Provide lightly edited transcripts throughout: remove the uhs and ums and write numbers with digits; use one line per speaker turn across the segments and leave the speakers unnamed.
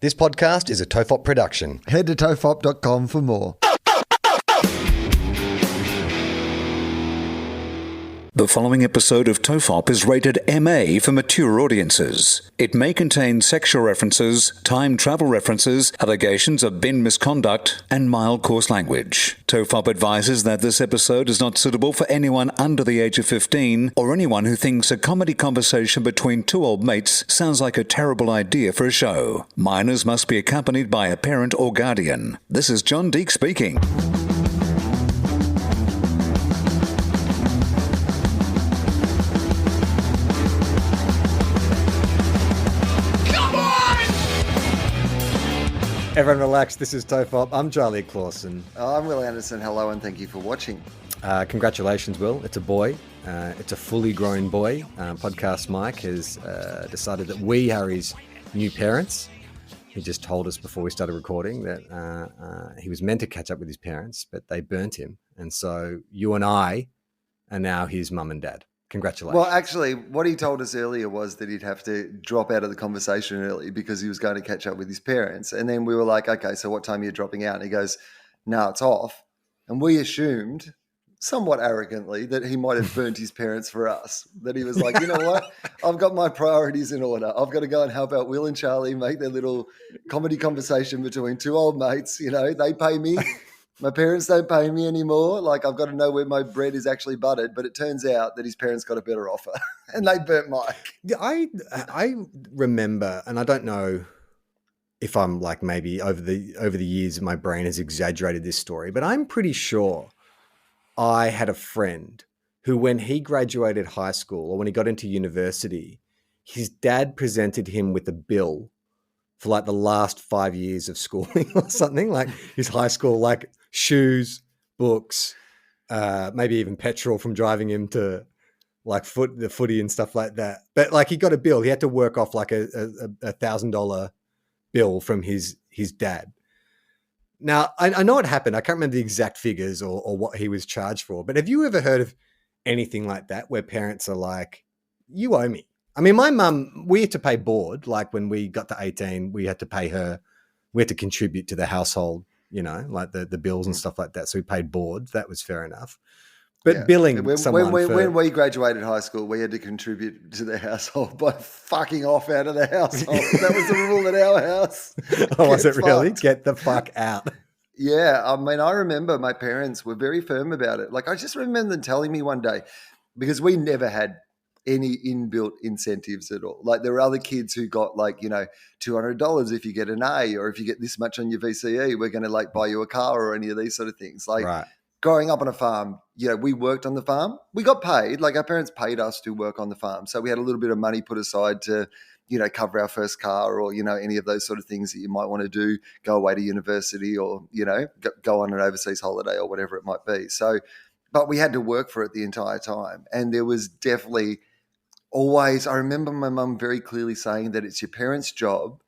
This podcast is a TOFOP production.
Head to tofop.com for more.
The following episode of TOFOP is rated MA for mature audiences. It may contain sexual references, time travel references, allegations of bin misconduct, and mild coarse language. TOFOP advises that this episode is not suitable for anyone under the age of 15 or anyone who thinks a comedy conversation between two old mates sounds like a terrible idea for a show. Minors must be accompanied by a parent or guardian. This is John Deek speaking.
Everyone relax, this is TOFOP. I'm Charlie Clausen.
I'm Will Anderson. Hello and thank you for watching.
Congratulations, Will. It's a boy. It's a fully grown boy. Podcast Mike has decided that we are his new parents. He just told us before we started recording that he was meant to catch up with his parents, but they burnt him. And so you and I are now his mum and dad. Congratulations.
Well, actually, what he told us earlier was that he'd have to drop out of the conversation early because he was going to catch up with his parents. And then we were like, okay, so what time are you dropping out? And he goes, no, it's off. And we assumed, somewhat arrogantly, that he might have burnt his parents for us. That he was like, you know what? I've got my priorities in order. I've got to go and help out Will and Charlie make their little comedy conversation between two old mates. You know, they pay me. My parents don't pay me anymore. Like, I've got to know where my bread is actually buttered. But it turns out that his parents got a better offer and they burnt Mike.
Yeah, I remember, and I don't know if I'm like maybe over the years my brain has exaggerated this story, but I'm pretty sure I had a friend who, when he graduated high school or when he got into university, his dad presented him with a bill for like the last 5 years of schooling or something, like his high school, like shoes, books, maybe even petrol from driving him to like the footy and stuff like that. But like he got a bill. He had to work off like a $1,000 bill from his dad. Now, I know what happened. I can't remember the exact figures or what he was charged for. But have you ever heard of anything like that where parents are like, you owe me? I mean, my mum, we had to pay board. Like when we got to 18, we had to pay her. We had to contribute to the household, you know, like the bills and stuff like that. So we paid board. That was fair enough. But billing
when we graduated high school, we had to contribute to the household by fucking off out of the household. That was the rule at our house.
Oh, was it really? Get the fuck out.
Yeah. I mean, I remember my parents were very firm about it. Like, I just remember them telling me one day, because we never had any inbuilt incentives at all. Like, there were other kids who got like, you know, $200 if you get an A, or if you get this much on your VCE, we're going to like buy you a car, or any of these sort of things. Like, right. Growing up on a farm, you know, we worked on the farm. We got paid, like our parents paid us to work on the farm. So we had a little bit of money put aside to, you know, cover our first car, or, you know, any of those sort of things that you might want to do, go away to university, or, you know, go on an overseas holiday or whatever it might be. So, but we had to work for it the entire time. And there was definitely always, I remember my mum very clearly saying that it's your parents' job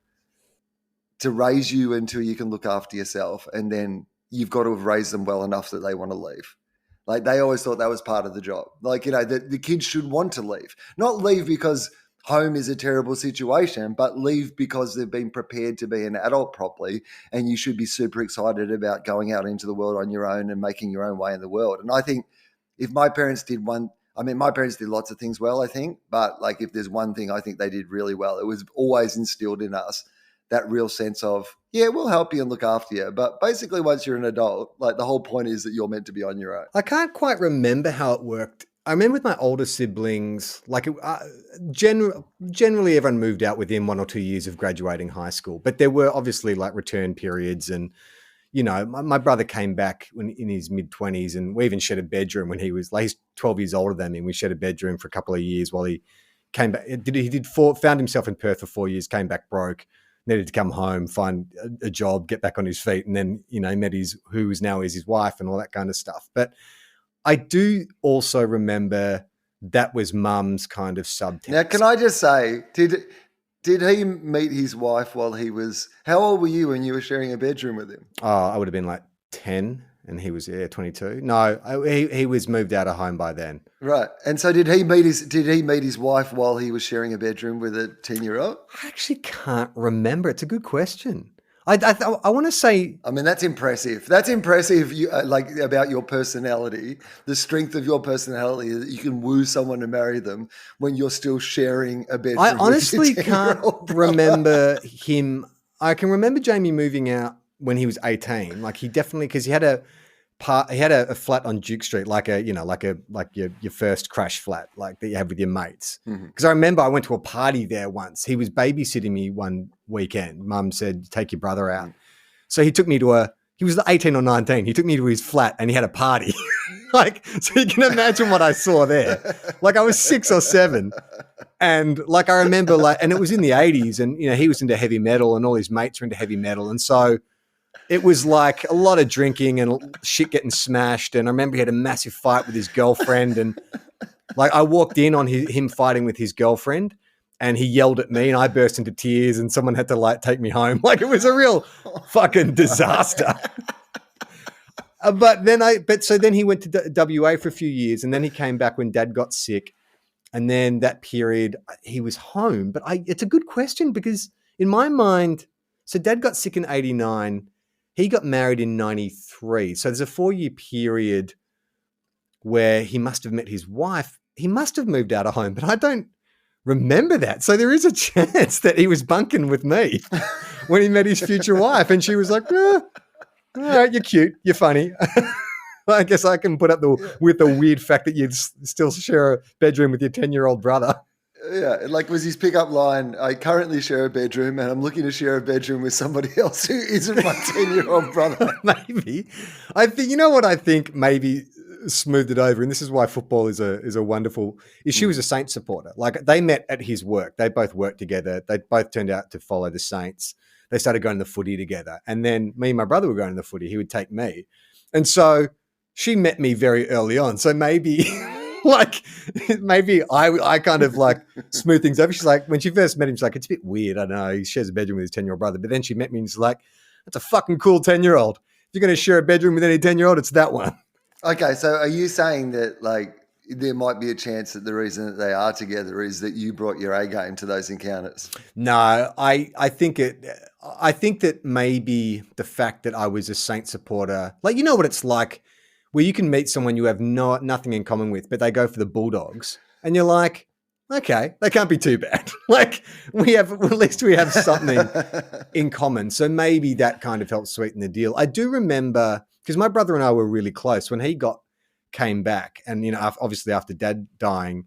to raise you until you can look after yourself. And then you've got to have raised them well enough that they want to leave. Like, they always thought that was part of the job. Like, you know, the kids should want to leave. Not leave because home is a terrible situation, but leave because they've been prepared to be an adult properly, and you should be super excited about going out into the world on your own and making your own way in the world. And I think if my parents did my parents did lots of things well, I think, but like, if there's one thing I think they did really well, it was always instilled in us that real sense of, yeah, we'll help you and look after you. But basically, once you're an adult, like, the whole point is that you're meant to be on your own.
I can't quite remember how it worked. I remember with my older siblings, like generally everyone moved out within 1 or 2 years of graduating high school. But there were obviously like return periods. And, you know, my brother came back in his mid-20s, and we even shared a bedroom when he was like, he's 12 years older than me. And we shared a bedroom for a couple of years while he came back. Found himself in Perth for 4 years, came back broke, needed to come home, find a job, get back on his feet. And then, you know, met who is now his wife and all that kind of stuff. But I do also remember that was mum's kind of subtext.
Now, can I just say, did he meet his wife while he was, how old were you when you were sharing a bedroom with him?
Oh, I would have been like 10, and he was 22. No, he was moved out of home by then.
Right. And so did he meet his wife while he was sharing a bedroom with a 10-year-old?
I actually can't remember. It's a good question. I want to say.
I mean, that's impressive. That's impressive. You about your personality, the strength of your personality, that you can woo someone to marry them when you're still sharing a bedroom.
I honestly
with your
can't
10-year-old brother.
remember him. I can remember Jamie moving out when he was 18. Like he definitely, because he had a flat on Duke Street, like your first crash flat, like that you have with your mates. Because I remember I went to a party there once. He was babysitting me one weekend. Mum said, "Take your brother out." So he took me he was 18 or 19. He took me to his flat and he had a party. Like, so you can imagine what I saw there. Like I was 6 or 7. And like, I remember and it was in the 80s and, he was into heavy metal and all his mates were into heavy metal. And so it was like a lot of drinking and shit getting smashed. And I remember he had a massive fight with his girlfriend. And like I walked in on him fighting with his girlfriend and he yelled at me and I burst into tears and someone had to take me home. Like it was a real fucking disaster. So then he went to WA for a few years and then he came back when Dad got sick. And then that period he was home. But it's a good question because in my mind, so Dad got sick in 89. He got married in 93. So there's a 4-year period where he must have met his wife. He must have moved out of home, but I don't remember that. So there is a chance that he was bunking with me when he met his future wife. And she was like, all right, you're cute. You're funny. I guess I can put up with the weird fact that you'd still share a bedroom with your 10-year-old brother.
Yeah, like was his pickup line, "I currently share a bedroom and I'm looking to share a bedroom with somebody else who isn't my 10-year-old brother."
Maybe. I think, what I think maybe smoothed it over, and this is why football is a wonderful, is she was a Saints supporter. Like they met at his work. They both worked together. They both turned out to follow the Saints. They started going to the footy together. And then me and my brother were going to the footy. He would take me. And so she met me very early on. So maybe... maybe I kind of smooth things over. She's like, when she first met him, she's like, it's a bit weird. I don't know. He shares a bedroom with his 10-year-old brother. But then she met me and she's like, that's a fucking cool 10-year-old. If you're going to share a bedroom with any 10-year-old, it's that one.
Okay. So are you saying that there might be a chance that the reason that they are together is that you brought your A game to those encounters?
No, I think that maybe the fact that I was a Saints supporter, what it's like, where you can meet someone you have nothing in common with, but they go for the Bulldogs, and you're like, okay, they can't be too bad. At least we have something in common. So maybe that kind of helped sweeten the deal. I do remember, because my brother and I were really close when he came back, and obviously after Dad dying,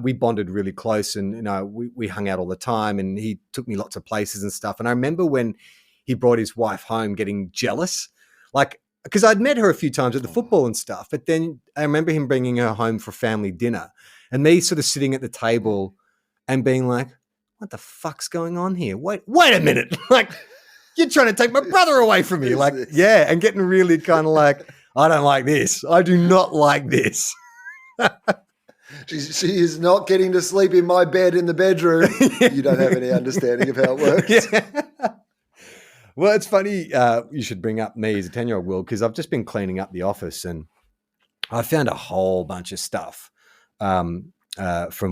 we bonded really close, and we hung out all the time, and he took me lots of places and stuff. And I remember when he brought his wife home, getting jealous, because I'd met her a few times at the football and stuff, but then I remember him bringing her home for family dinner and me sort of sitting at the table and being like, what the fuck's going on here? Wait a minute. You're trying to take my brother away from me. Yeah. And getting really kind of I don't like this. I do not like this.
She is not getting to sleep in my bed in the bedroom. You don't have any understanding of how it works.
Yeah. Well, it's funny you should bring up me as a 10-year-old, Will, because I've just been cleaning up the office and I found a whole bunch of stuff from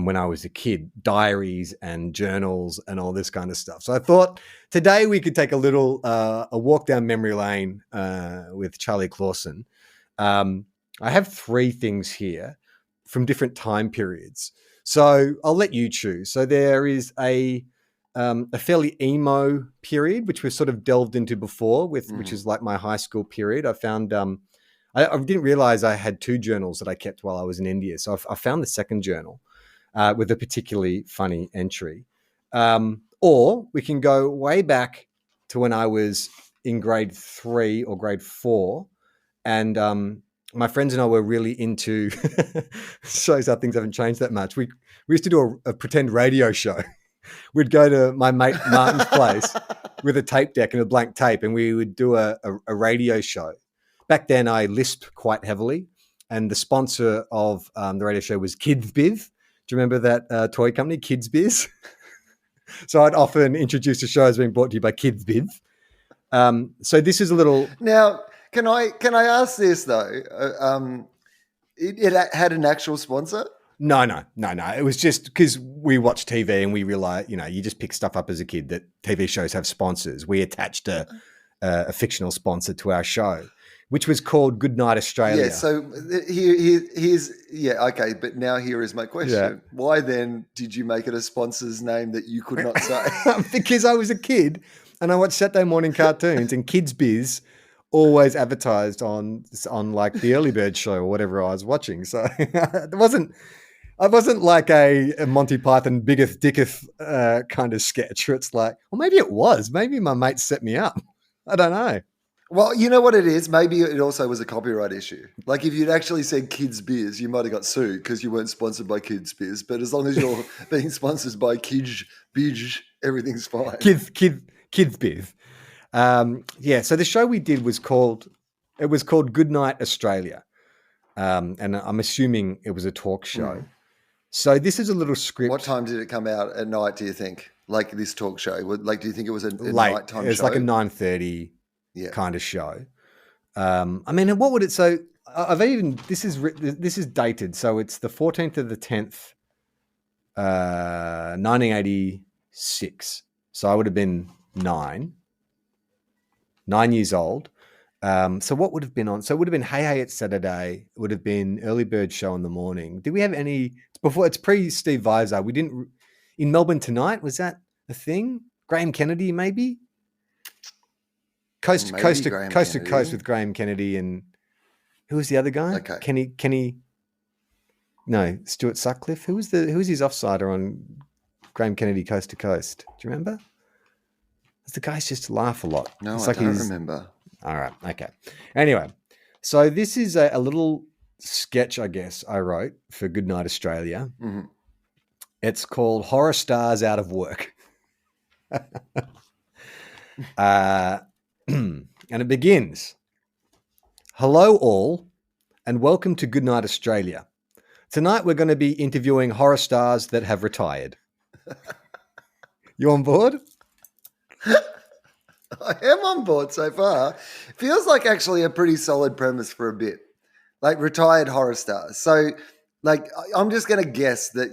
when I was a kid, diaries and journals and all this kind of stuff. So I thought today we could take a little a walk down memory lane with Charlie Clausen. I have 3 things here from different time periods. So I'll let you choose. So there is a fairly emo period, which we've sort of delved into before, which is like my high school period. I found I didn't realize I had 2 journals that I kept while I was in India. So I found the second journal with a particularly funny entry. Or we can go way back to when I was in grade 3 or grade 4, and my friends and I were really into. Shows how things haven't changed that much. We used to do a pretend radio show. We'd go to my mate Martin's place with a tape deck and a blank tape, and we would do a radio show. Back then, I lisped quite heavily, and the sponsor of the radio show was Kids Biz. Do you remember that toy company, Kids Biz? So I'd often introduce the show as being brought to you by Kids Biz. So this is a little...
Now, Can I ask this though? It had an actual sponsor.
No. It was just because we watch TV and we realize, you just pick stuff up as a kid that TV shows have sponsors. We attached a fictional sponsor to our show, which was called Goodnight Australia.
Yeah. So here's okay. But now here is my question:
Yeah.
Why then did you make it a sponsor's name that you could not say?
Because I was a kid and I watched Saturday morning cartoons, and Kids Biz always advertised on like the Early Bird show or whatever I was watching. So I wasn't like a Monty Python Biggeth Dicketh kind of sketch where it's like, well, maybe it was. Maybe my mate set me up. I don't know.
Well, you know what it is? Maybe it also was a copyright issue. Like if you'd actually said Kids Biz, you might have got sued because you weren't sponsored by Kids Biz. But as long as you're being sponsored by Kids Biz, everything's fine.
Kids Biz. So the show we did was called Goodnight Australia. And I'm assuming it was a talk show. So this is a little script.
What time did it come out at night, do you think? Like this talk show? Like, do you think it was a
late
nighttime show?
It's like a 9:30 kind of show. I mean, what would it? So this is dated. So it's the 14th of the 10th, 1986. So I would have been 9 years old. So what would have been on? So it would have been Hey Hey It's Saturday. It would have been Early Bird Show in the morning. Did we have any before? It's pre Steve Visor. We didn't in Melbourne Tonight. Was that a thing? Graham Kennedy, maybe. Coast to coast with Graham Kennedy, and who was the other guy?
Okay.
Kenny. No, Stuart Sutcliffe. Who was his offsider on Graham Kennedy Coast to Coast? Do you remember? The guys just laugh a lot.
No,
it's
I don't remember.
All right. Okay. Anyway, so this is a little sketch, I guess, I wrote for Goodnight Australia.
Mm-hmm.
It's called Horror Stars Out of Work. And it begins. Hello all, and welcome to Goodnight Australia. Tonight we're going to be interviewing horror stars that have retired. You on board?
I am on board so far. Feels like actually a pretty solid premise for a bit. Like retired horror stars. So like I'm just going to guess that,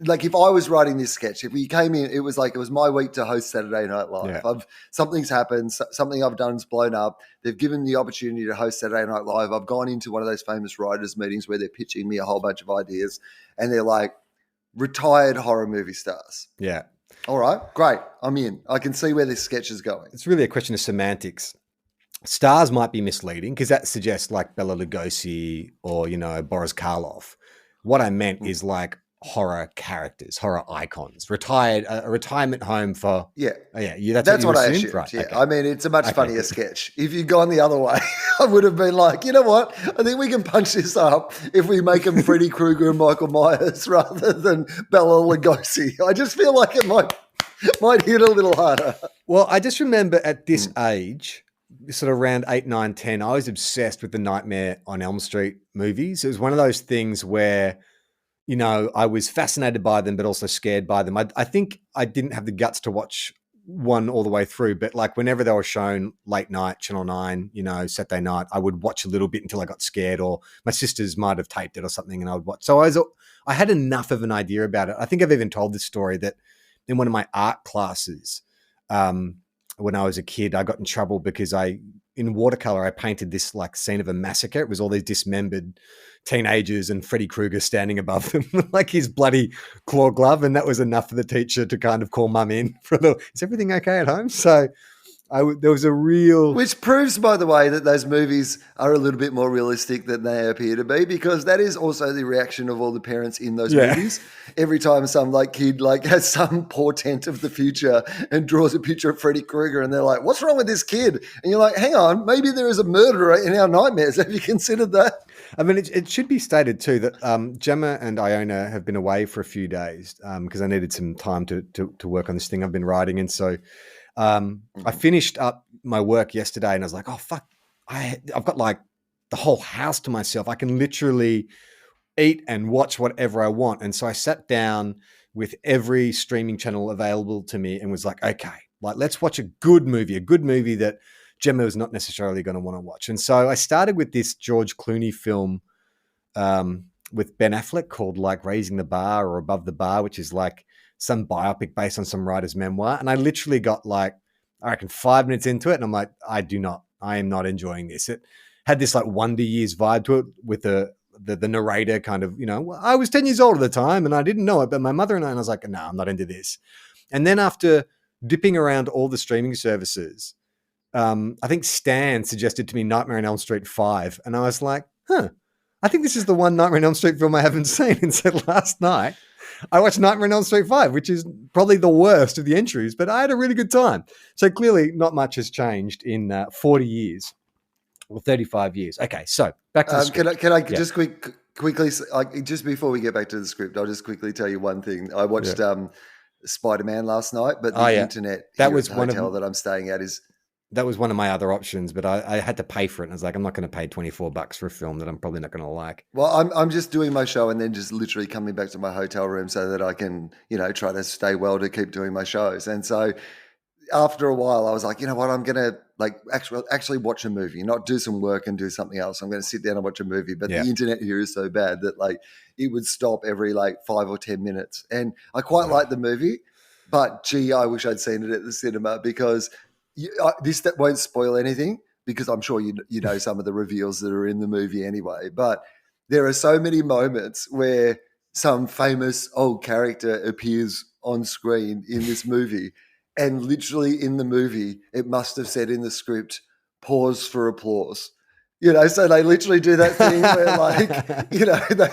like if I was writing this sketch, if we came in, it was my week to host Saturday Night Live.
Yeah.
Something's happened, something I've done's blown up. They've given me the opportunity to host Saturday Night Live. I've gone into one of those famous writers' meetings where they're pitching me a whole bunch of ideas and they're like, retired horror movie stars.
Yeah.
All right, great. I'm in. I can see where this sketch is going.
It's really a question of semantics. Stars might be misleading because that suggests like Bela Lugosi or, Boris Karloff. What I meant is like horror characters, horror icons, a retirement home for...
Yeah.
Oh, yeah.
That's what I
assumed?
assumed.
Right.
Yeah.
Okay.
I mean, it's a much funnier sketch. If you'd gone the other way, I would have been like, you know what? I think we can punch this up if we make him Freddy Krueger and Michael Myers rather than Bela Lugosi. I just feel like it might hit a little harder.
Well, I just remember at this age, sort of around 8, 9, 10, I was obsessed with the Nightmare on Elm Street movies. It was one of those things where, I was fascinated by them, but also scared by them. I think I didn't have the guts to watch one all the way through, but like whenever they were shown late night, Channel 9, Saturday night, I would watch a little bit until I got scared, or my sisters might have taped it or something and I would watch. So I had enough of an idea about it. I think I've even told this story that in one of my art classes, when I was a kid, I got in trouble because in watercolor, I painted this like scene of a massacre. It was all these dismembered teenagers and Freddy Krueger standing above them, like his bloody claw glove. And that was enough for the teacher to kind of call mum in for is everything okay at home? So there was a real...
Which proves, by the way, that those movies are a little bit more realistic than they appear to be, because that is also the reaction of all the parents in those movies. Every time some kid has some portent of the future and draws a picture of Freddy Krueger and they're like, what's wrong with this kid? And you're like, hang on, maybe there is a murderer in our nightmares. Have you considered that?
I mean, it should be stated too that Gemma and Iona have been away for a few days because I needed some time to work on this thing I've been writing. And so... I finished up my work yesterday and I was like, oh, fuck, I've got like the whole house to myself. I can literally eat and watch whatever I want. And so I sat down with every streaming channel available to me and was like, okay, let's watch a good movie that Gemma was not necessarily going to want to watch. And so I started with this George Clooney film with Ben Affleck called like Raising the Bar or Above the Bar, which is like some biopic based on some writer's memoir. And I literally got like, I reckon 5 minutes into it. And I'm like, I am not enjoying this. It had this like Wonder Years vibe to it with the narrator kind of, I was 10 years old at the time and I didn't know it, but my mother and I was like, no, I'm not into this. And then after dipping around all the streaming services, I think Stan suggested to me Nightmare on Elm Street 5. And I was like, I think this is the one Nightmare on Elm Street film I haven't seen. And so last night I watched Nightmare on Elm Street 5, which is probably the worst of the entries, but I had a really good time. So clearly not much has changed in 40 years or 35 years. Okay, so back to the script.
Can I just quickly, just before we get back to the script, I'll just quickly tell you one thing. I watched Spider-Man last night, but the internet
that was
at the hotel that I'm staying at is...
That was one of my other options, but I had to pay for it. And I was like, I'm not going to pay $24 for a film that I'm probably not going to like.
Well, I'm just doing my show and then just literally coming back to my hotel room so that I can, try to stay well to keep doing my shows. And so after a while, I was like, you know what, I'm going to like actually watch a movie, not do some work and do something else. I'm going to sit down and watch a movie. But the internet here is so bad that like it would stop every like 5 or 10 minutes. And I quite like the movie, but gee, I wish I'd seen it at the cinema because that won't spoil anything because I'm sure you know some of the reveals that are in the movie anyway. But there are so many moments where some famous old character appears on screen in this movie, and literally in the movie, it must have said in the script, "Pause for applause." So they literally do that thing where like,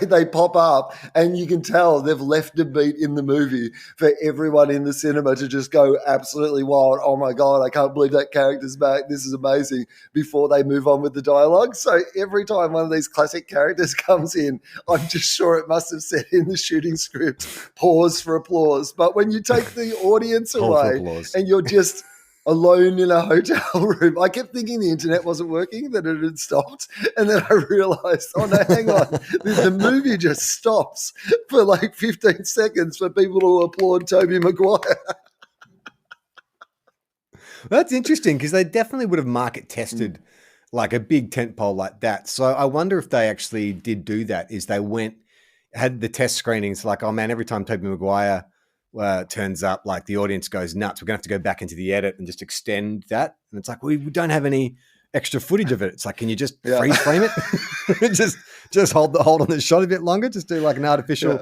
they pop up and you can tell they've left a beat in the movie for everyone in the cinema to just go absolutely wild. Oh my God, I can't believe that character's back. This is amazing, before they move on with the dialogue. So every time one of these classic characters comes in, I'm just sure it must have said in the shooting script, "Pause for applause." But when you take the audience away and you're just alone in a hotel room, I kept thinking the internet wasn't working, that it had stopped. And then I realized, oh no, hang on. The movie just stops for like 15 seconds for people to applaud Tobey Maguire.
That's interesting because they definitely would have market tested like a big tentpole like that. So I wonder if they actually did do that, is they had the test screenings like, oh man, every time Tobey Maguire turns up, like the audience goes nuts. We're going to have to go back into the edit and just extend that. And it's like, we don't have any extra footage of it. It's like, can you just freeze frame it? just hold on the shot a bit longer. Just do like an artificial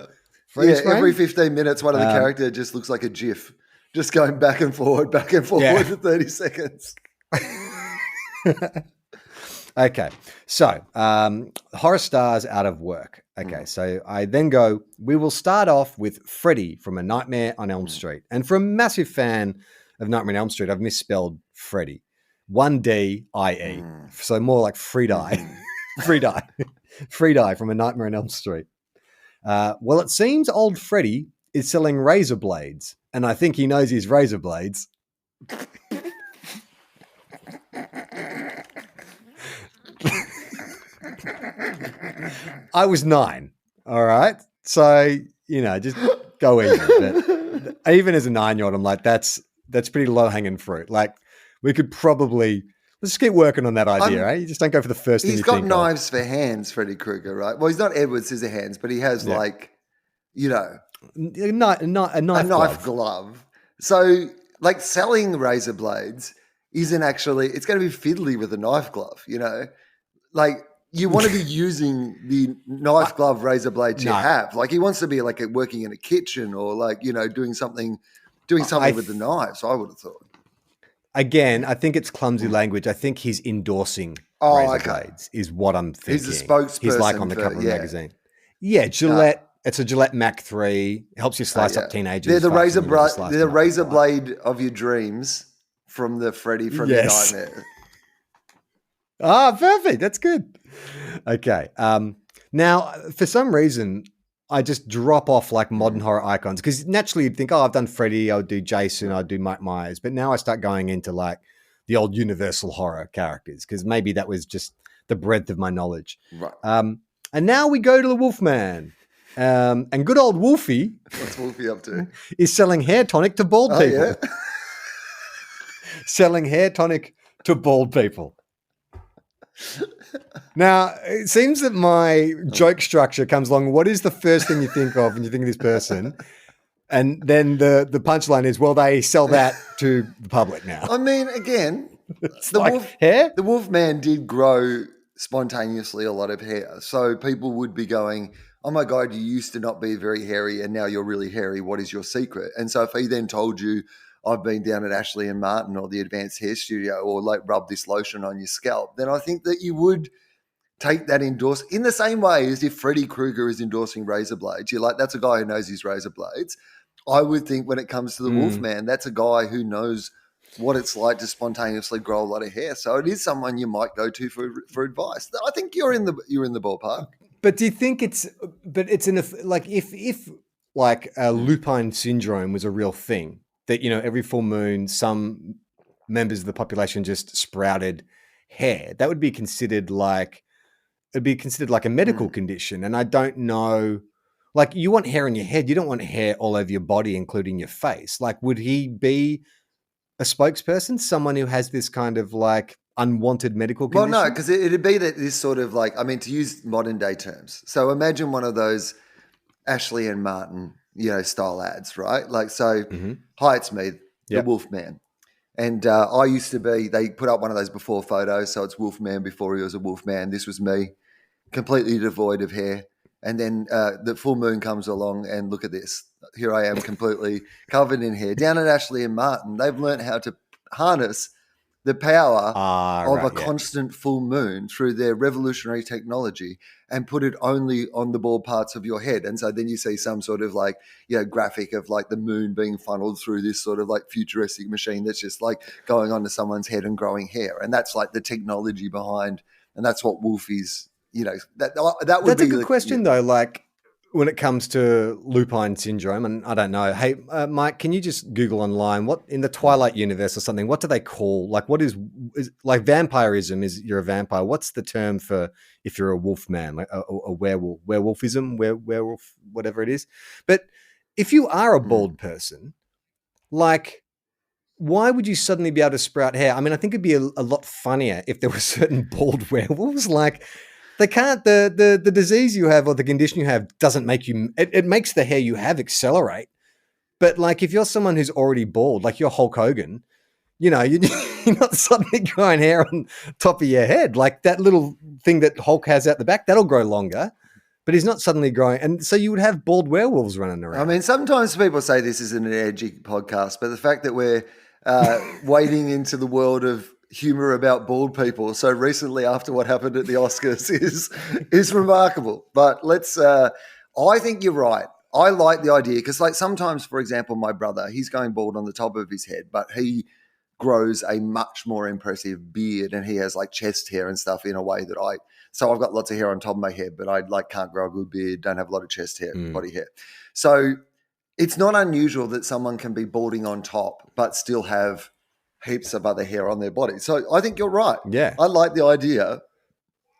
freeze frame.
Every 15 minutes, one of the character just looks like a GIF, just going back and forward for 30 seconds.
Okay. So horror stars out of work. Okay. So I then go, we will start off with Freddy from A Nightmare on Elm Street. And for a massive fan of Nightmare on Elm Street, I've misspelled Freddy. 1D-I-E. So more like Free-Die. Free-Die. Free-Die from A Nightmare on Elm Street. Well, it seems old Freddy is selling razor blades. And I think he knows his razor blades. I was 9. All right. So, just go easy. But even as a 9-year-old, I'm like, that's pretty low hanging fruit. Like we could probably, let's keep working on that idea. Right? You just don't go for the first thing you think.
He's got knives for hands, Freddy Krueger, right? Well, he's not Edward Scissorhands, but he has a knife glove. So like selling razor blades isn't actually, it's going to be fiddly with a knife glove, like you want to be using the knife glove razor blades you have. Like he wants to be like working in a kitchen or like, doing something with the knives, I would have thought.
Again, I think it's clumsy language. I think he's endorsing razor blades is what I'm thinking.
He's a spokesperson.
He's like on the cover of a magazine. Yeah, Gillette. It's a Gillette Mac 3. It helps you slice up teenagers.
They're the razor blade of your dreams from the Freddy from your nightmare.
Perfect. That's good. Okay. Now, for some reason, I just drop off like modern horror icons because naturally you'd think, I've done Freddy, I would do Jason, I'd do Mike Myers. But now I start going into like the old Universal horror characters because maybe that was just the breadth of my knowledge.
Right.
And now we go to the Wolfman. And good old Wolfie.
What's Wolfie up to? Is
selling hair tonic to bald people.
Yeah?
Selling hair tonic to bald people. Now, it seems that my joke structure comes along. What is the first thing you think of when you think of this person? And then the punchline is, well, they sell that to the public now.
I mean, again,
hair?
The Wolfman did grow spontaneously a lot of hair. So people would be going, oh my God, you used to not be very hairy and now you're really hairy. What is your secret? And so if he then told you, I've been down at Ashley and Martin or the Advanced Hair Studio or like rub this lotion on your scalp, then I think that you would take that endorsement in the same way as if Freddy Krueger is endorsing razor blades. You're like, that's a guy who knows his razor blades. I would think when it comes to the Wolfman, that's a guy who knows what it's like to spontaneously grow a lot of hair. So it is someone you might go to for advice. I think you're in the ballpark.
But do you think it's if like lupine syndrome was a real thing, that, you know, every full moon some members of the population just sprouted hair, that would be considered like a medical condition. And I don't know, like, you want hair on your head, you don't want hair all over your body, including your face. Like, would he be a spokesperson, someone who has this kind of like unwanted medical condition?
Well, no, because it'd be that this sort of like, I mean, to use modern day terms. So imagine one of those Ashley and Martin, you know, style ads, right? Like, so, hi, it's me, the Wolfman. And I used to be, they put up one of those before photos. So it's Wolfman before he was a Wolfman. This was me, completely devoid of hair. And then the full moon comes along and look at this. Here I am completely covered in hair. Down at Ashley and Martin, they've learned how to harness the power of a constant full moon through their revolutionary technology and put it only on the bald parts of your head. And so then you see some sort of like, you know, graphic of like the moon being funneled through this sort of like futuristic machine that's just like going onto someone's head and growing hair. And that's like the technology behind, and that's what Wolf is, you know, that would
That's
be
a good question though. Like, when it comes to lupine syndrome, and I don't know, hey, Mike, can you just Google online what in the Twilight universe or something, what do they call, like, what is like vampirism? Is you're a vampire? What's the term for if you're a wolf man, like a werewolf, werewolfism, werewolf, whatever it is? But if you are a bald person, like, why would you suddenly be able to sprout hair? I mean, I think it'd be a lot funnier if there were certain bald werewolves. Like, they can't, the disease you have or the condition you have doesn't make you, it makes the hair you have accelerate. But like, if you're someone who's already bald, like you're Hulk Hogan, you know, you're not suddenly growing hair on top of your head. Like that little thing that Hulk has out the back, that'll grow longer, but he's not suddenly growing. And so you would have bald werewolves running around.
I mean, sometimes people say this isn't an edgy podcast, but the fact that we're wading into the world of humor about bald people so recently after what happened at the Oscars is remarkable. But I think you're right. I like the idea because, like, sometimes, for example, my brother, he's going bald on the top of his head, but he grows a much more impressive beard and he has like chest hair and stuff in a way that so I've got lots of hair on top of my head, but I like can't grow a good beard, don't have a lot of chest hair, body hair. So it's not unusual that someone can be balding on top but still have heaps of other hair on their body. So I think you're right.
Yeah.
I like the idea.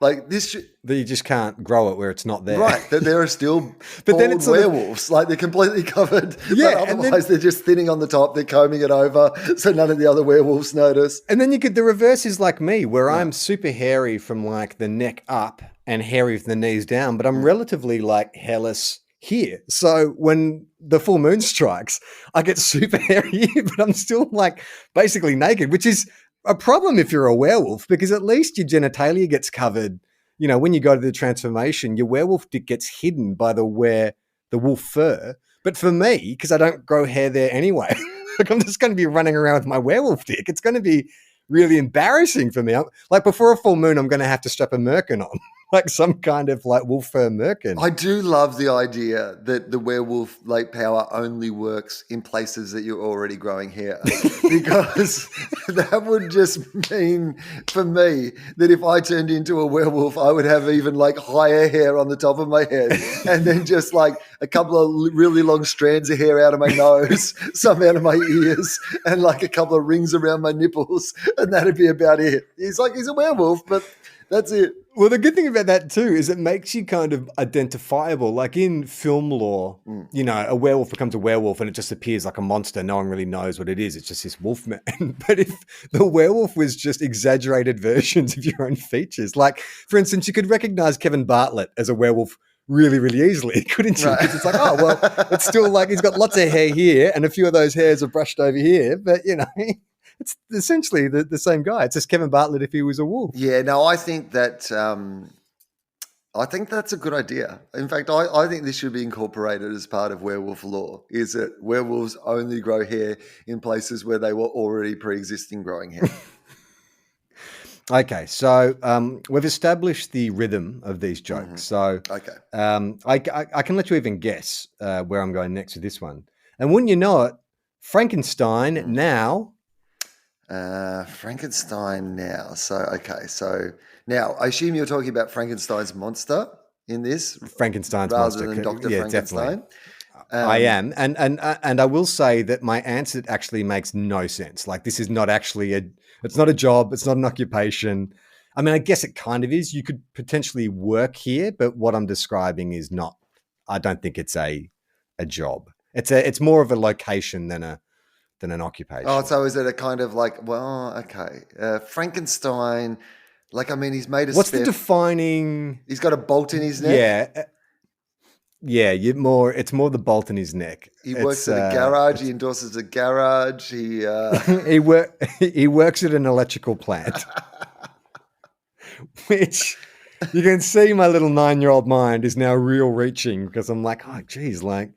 Like this
that you just can't grow it where it's not there.
Right. That there are still
but
bald
then it's
werewolves. Like they're completely covered.
Yeah.
But otherwise they're just thinning on the top. They're combing it over so none of the other werewolves notice.
And then the reverse is like me, where I'm super hairy from like the neck up and hairy from the knees down, but I'm relatively like hairless here. So when the full moon strikes, I get super hairy, but I'm still like basically naked, which is a problem if you're a werewolf, because at least your genitalia gets covered. You know, when you go to the transformation, your werewolf dick gets hidden by the wolf fur. But for me, because I don't grow hair there anyway, like I'm just going to be running around with my werewolf dick. It's going to be really embarrassing for me. Like before a full moon, I'm going to have to strap a merkin on. Like some kind of like wolf fur merkin.
I do love the idea that the werewolf like power only works in places that you're already growing hair, because that would just mean for me that if I turned into a werewolf, I would have even like higher hair on the top of my head and then just like a couple of really long strands of hair out of my nose, some out of my ears, and like a couple of rings around my nipples, and that'd be about it. He's a werewolf, but that's it.
Well, the good thing about that too is it makes you kind of identifiable. Like in film lore, you know, a werewolf becomes a werewolf and it just appears like a monster. No one really knows what it is. It's just this wolf man. But if the werewolf was just exaggerated versions of your own features, like for instance, you could recognize Kevin Bartlett as a werewolf really, really easily, couldn't you? Because it's like, oh, well, it's still like he's got lots of hair here and a few of those hairs are brushed over here. But, you know, it's essentially the same guy. It's just Kevin Bartlett if he was a wolf.
Yeah, no, I think that I think that's a good idea. In fact, I think this should be incorporated as part of werewolf lore, is that werewolves only grow hair in places where they were already pre-existing growing hair.
Okay, so we've established the rhythm of these jokes. So
Okay.
I can let you even guess where I'm going next with this one. And wouldn't you know it, Frankenstein now...
Frankenstein now. So now I assume you're talking about Frankenstein's monster in this,
Frankenstein's
rather
monster.
than Dr.
Yeah,
Frankenstein.
definitely. I am, and I will say that my answer actually makes no sense. Like this is not actually it's not a job, it's not an occupation. I mean, I guess it kind of is. You could potentially work here, but what I'm describing is not. I don't think it's a job. It's more of a location than an occupation.
Oh, so is it a kind of like, well, okay, Frankenstein? Like, I mean, he's made a.
What's the defining?
He's got a bolt in his neck.
Yeah. It's more the bolt in his neck.
He works at a garage. He endorses a garage. He
he works at an electrical plant, which you can see my little 9-year-old mind is now real reaching because I'm like, oh, geez, like.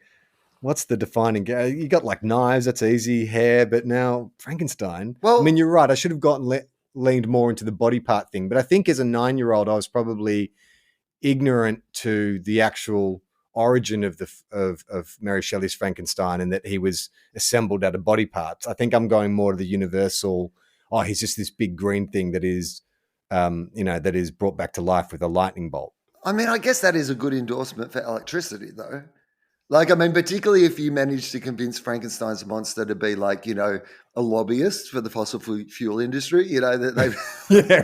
What's the defining? You got like knives, that's easy, hair, but now Frankenstein. Well, I mean, you're right. I should have leaned more into the body part thing, but I think as a 9-year-old, I was probably ignorant to the actual origin of of Mary Shelley's Frankenstein and that he was assembled out of body parts. I think I'm going more to the universal. Oh, he's just this big green thing that is, that is brought back to life with a lightning bolt.
I mean, I guess that is a good endorsement for electricity, though. Like, I mean, particularly if you manage to convince Frankenstein's monster to be like, you know, a lobbyist for the fossil fuel industry, you know, that they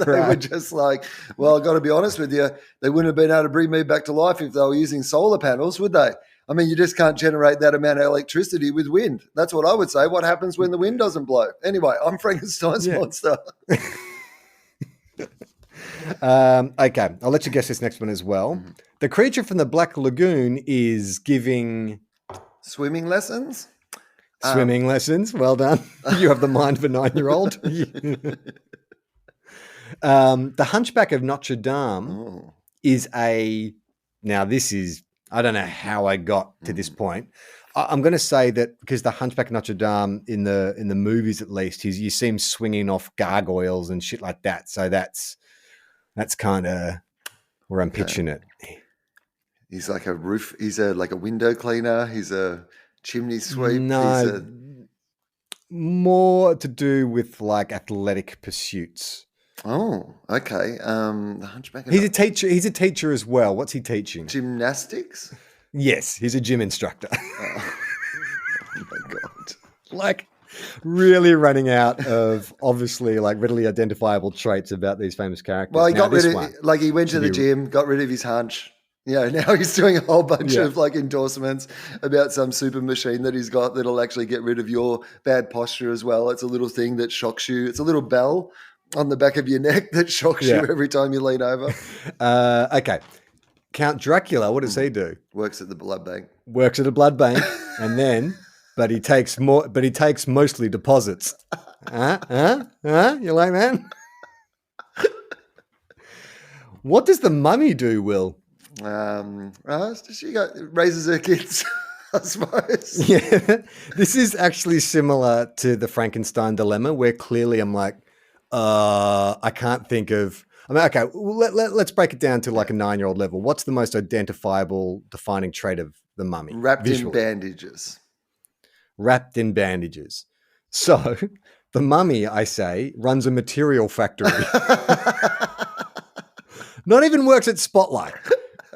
were just like, well, I've got to be honest with you, they wouldn't have been able to bring me back to life if they were using solar panels, would they? I mean, you just can't generate that amount of electricity with wind. That's what I would say. What happens when the wind doesn't blow? Anyway, I'm Frankenstein's monster.
Okay, I'll let you guess this next one as well. Mm-hmm. The creature from the Black Lagoon is giving...
Swimming lessons?
Swimming lessons. Well done. You have the mind of a 9-year-old. The Hunchback of Notre Dame is a... Now, this is... I don't know how I got to this point. I'm going to say that because the Hunchback of Notre Dame in the movies, at least, you see him swinging off gargoyles and shit like that. So that's kind of where I'm pitching it.
He's like a roof. He's like a window cleaner. He's a chimney sweep.
No, more to do with like athletic pursuits.
Oh, okay. The Hunchback.
He's a teacher. He's a teacher as well. What's he teaching?
Gymnastics.
Yes, he's a gym instructor.
Oh my God!
Like really running out of obviously like readily identifiable traits about these famous characters.
Well, he got rid of like he went to the gym, got rid of his hunch. Yeah, now he's doing a whole bunch of like endorsements about some super machine that he's got that'll actually get rid of your bad posture as well. It's a little thing that shocks you. It's a little bell on the back of your neck that shocks you every time you lean over.
Okay. Count Dracula, what does he do?
Works at the blood bank.
Works at a blood bank, and then, but he takes mostly deposits. You like that? What does the mummy do, Will?
She raises her kids, I suppose.
Yeah, this is actually similar to the Frankenstein dilemma, where clearly I'm like, I can't think of. I mean, okay, let's break it down to like a 9-year-old level. What's the most identifiable, defining trait of the mummy?
Wrapped in bandages.
Wrapped in bandages. So the mummy, I say, runs a material factory. Not even works at Spotlight.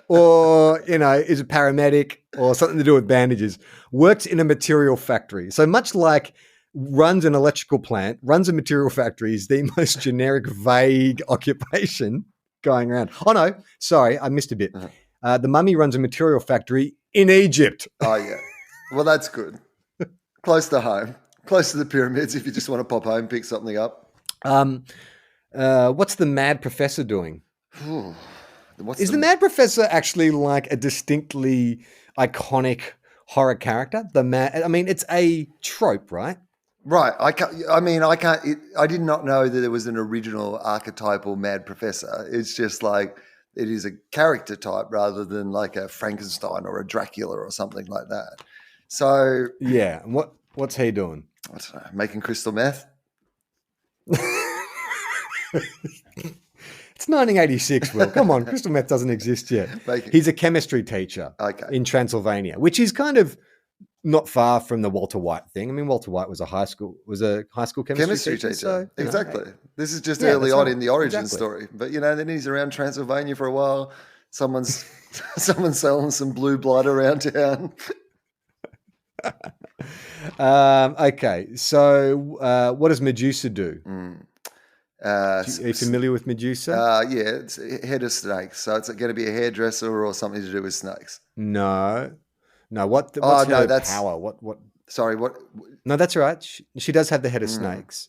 Or, is a paramedic or something to do with bandages, works in a material factory. So much like runs an electrical plant, runs a material factory is the most generic, vague occupation. going around. Oh, no. Sorry, I missed a bit. The mummy runs a material factory in Egypt.
Oh, yeah. Well, that's good. Close to home. Close to the pyramids if you just want to pop home, pick something up.
What's the mad professor doing? Is the mad professor actually like a distinctly iconic horror character? I mean, it's a trope, right?
Right. I did not know that there was an original archetypal mad professor. It's just like it is a character type rather than like a Frankenstein or a Dracula or something like that. So
yeah. What's he doing?
I don't know, making crystal meth.
It's 1986, Will. Come on, crystal meth doesn't exist yet. He's a chemistry teacher in Transylvania, which is kind of not far from the Walter White thing. I mean, Walter White was a high school chemistry teacher. So,
exactly. This is just early on in the origin story. But, then he's around Transylvania for a while. Someone's selling some blue blood around town.
Okay, so what does Medusa do? Are you familiar with Medusa?
Yeah, it's a head of snakes. So it's going to be a hairdresser or something to do with snakes.
No. What's her power? What? Sorry,
what?
No, that's right. She does have the head of snakes,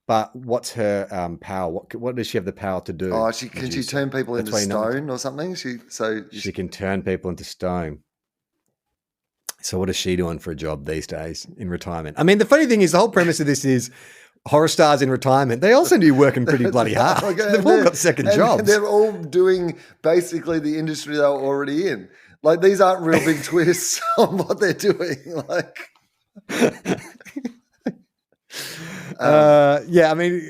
but what's her power? What does she have the power to do?
Oh, can she turn people into stone or something? She
can turn people into stone. So what is she doing for a job these days in retirement? I mean, the funny thing is the whole premise of this is horror stars in retirement. They all seem to be working pretty bloody hard. They've all got second jobs.
They're all doing basically the industry they were already in. Like, these aren't real big twists on what they're doing. Like,
I mean,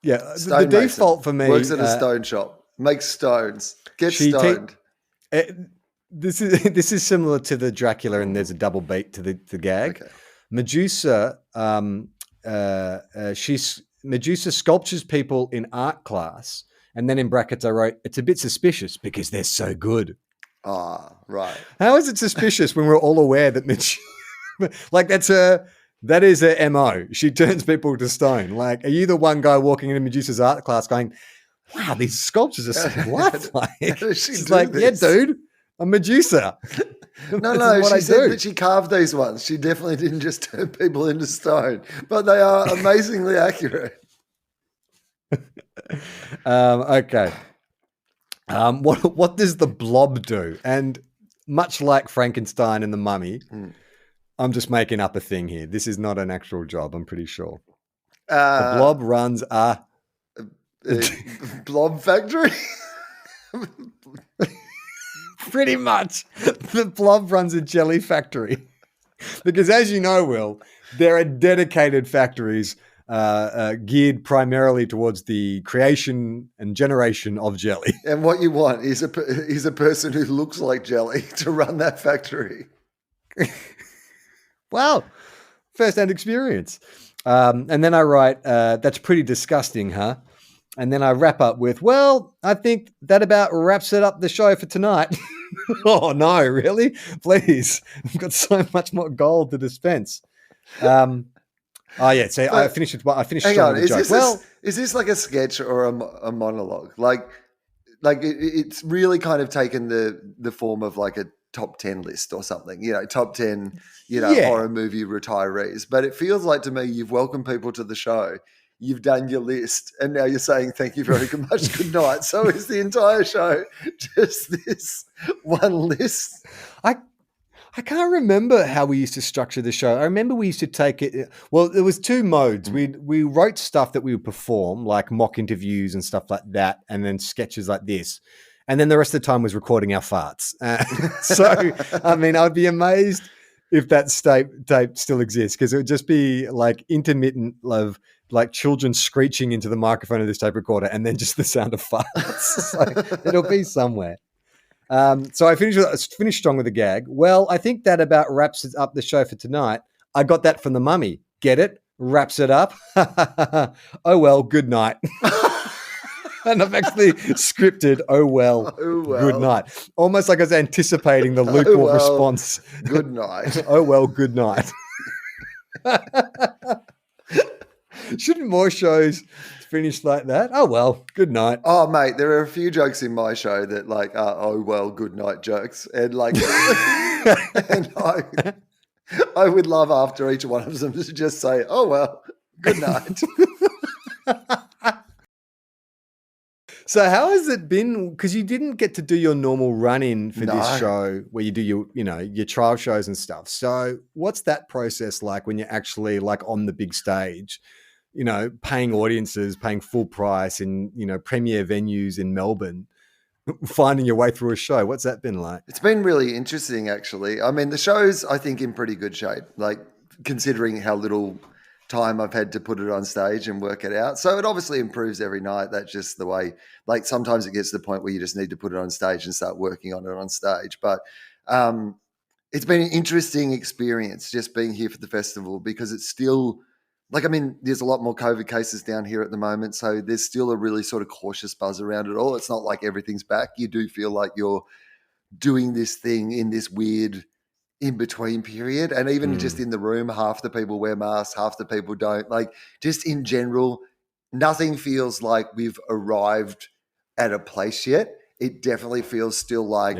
the default for me
works at a stone shop, makes stones, gets stoned.
This is similar to the Dracula, and there's a double beat to the gag. Okay. Medusa, Medusa sculptures people in art class, and then in brackets I wrote, it's a bit suspicious because they're so good.
Ah, right.
How is it suspicious when we're all aware that that is her MO? She turns people to stone. Like, are you the one guy walking into Medusa's art class going, wow, these sculptures are so lifelike? She's like, yeah, dude, I'm Medusa.
No, she said that she carved these ones. She definitely didn't just turn people into stone, but they are amazingly accurate.
Okay. What does the blob do? And much like Frankenstein and the Mummy, I'm just making up a thing here. This is not an actual job, I'm pretty sure. The blob runs a
blob factory?
Pretty much. The blob runs a jelly factory. Because as you know, Will, there are dedicated factories geared primarily towards the creation and generation of jelly.
And what you want is a person who looks like jelly to run that factory.
Wow. First-hand experience. And then I write, that's pretty disgusting, huh? And then I wrap up with, well, I think that about wraps it up the show for tonight. Oh, no, really? Please. I've got so much more gold to dispense. Oh, yeah. So I finished with strong with the joke.
Is this like a sketch or a monologue? Like it's really kind of taken the form of like a top 10 list or something, top 10, horror movie retirees. But it feels like to me you've welcomed people to the show. You've done your list, and now you're saying thank you very much, good night. So is the entire show just this one list?
I can't remember how we used to structure the show. I remember we used to take it. Well, there was two modes. We wrote stuff that we would perform, like mock interviews and stuff like that, and then sketches like this. And then the rest of the time was recording our farts. So, I mean, I'd be amazed if that tape still exists, because it would just be like intermittent of like children screeching into the microphone of this tape recorder and then just the sound of farts. So it'll be somewhere. So I finished strong with a gag. Well, I think that about wraps up the show for tonight. I got that from the Mummy. Get it? Wraps it up. Oh, well, good night. And I've actually scripted, oh well, good night. Almost like I was anticipating the lukewarm response.
Good night.
Oh, well, good night. Shouldn't more shows finish like that? Oh, well, good night.
Oh, mate, there are a few jokes in my show that like are oh well, good night jokes, and like, and I would love after each one of them to just say, oh well, good night.
So how has it been? Because you didn't get to do your normal run-in for
No.
this show where you do your trial shows and stuff. So what's that process like when you're actually like on the big stage, paying audiences, paying full price in, premier venues in Melbourne, finding your way through a show? What's that been like?
It's been really interesting, actually. I mean, the show's, I think, in pretty good shape, like considering how little time I've had to put it on stage and work it out. So it obviously improves every night. That's just the way, like sometimes it gets to the point where you just need to put it on stage and start working on it on stage. But it's been an interesting experience just being here for the festival because it's still, like, I mean, there's a lot more COVID cases down here at the moment. So there's still a really sort of cautious buzz around it all. It's not like everything's back. You do feel like you're doing this thing in this weird in-between period. And even just in the room, half the people wear masks, half the people don't. Like, just in general, nothing feels like we've arrived at a place yet. It definitely feels still like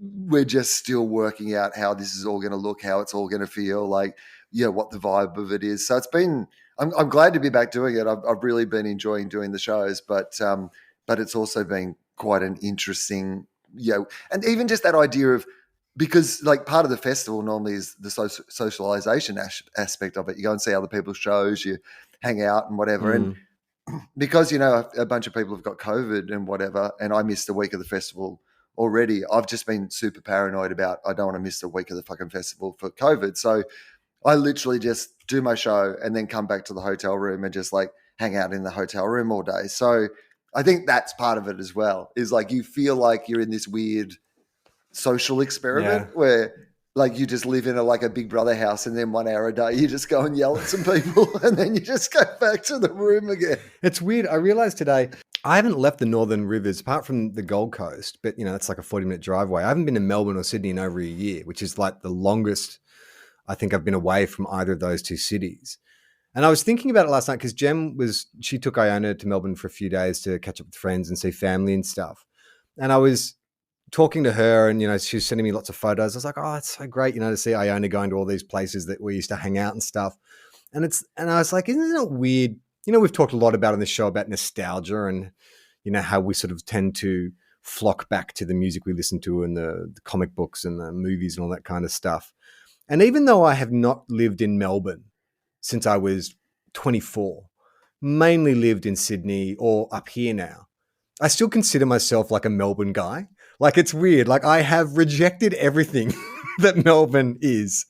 we're just still working out how this is all going to look, how it's all going to feel, like, what the vibe of it is. So it's been, I'm glad to be back doing it. I've really been enjoying doing the shows, but it's also been quite an interesting, and even just that idea of, because like part of the festival normally is the socialization aspect of it. You go and see other people's shows, you hang out and whatever. And because, a bunch of people have got COVID and whatever, and I missed a week of the festival already, I've just been super paranoid about, I don't want to miss a week of the fucking festival for COVID. So I literally just do my show and then come back to the hotel room and just like hang out in the hotel room all day. So I think that's part of it as well, is like you feel like you're in this weird social experiment where like you just live in a Big Brother house, and then 1 hour a day you just go and yell at some people and then you just go back to the room again.
It's weird. I realized today I haven't left the Northern Rivers apart from the Gold Coast, but that's like a 40-minute drive away. I haven't been to Melbourne or Sydney in over a year, which is like the longest I think I've been away from either of those two cities. And I was thinking about it last night because she took Iona to Melbourne for a few days to catch up with friends and see family and stuff. And I was talking to her and, she was sending me lots of photos. I was like, oh, it's so great, to see Iona going to all these places that we used to hang out and stuff. And I was like, isn't it weird? We've talked a lot about on this show about nostalgia and, how we sort of tend to flock back to the music we listen to and the comic books and the movies and all that kind of stuff. And even though I have not lived in Melbourne since I was 24, mainly lived in Sydney or up here now, I still consider myself like a Melbourne guy. Like, it's weird. Like, I have rejected everything that Melbourne is.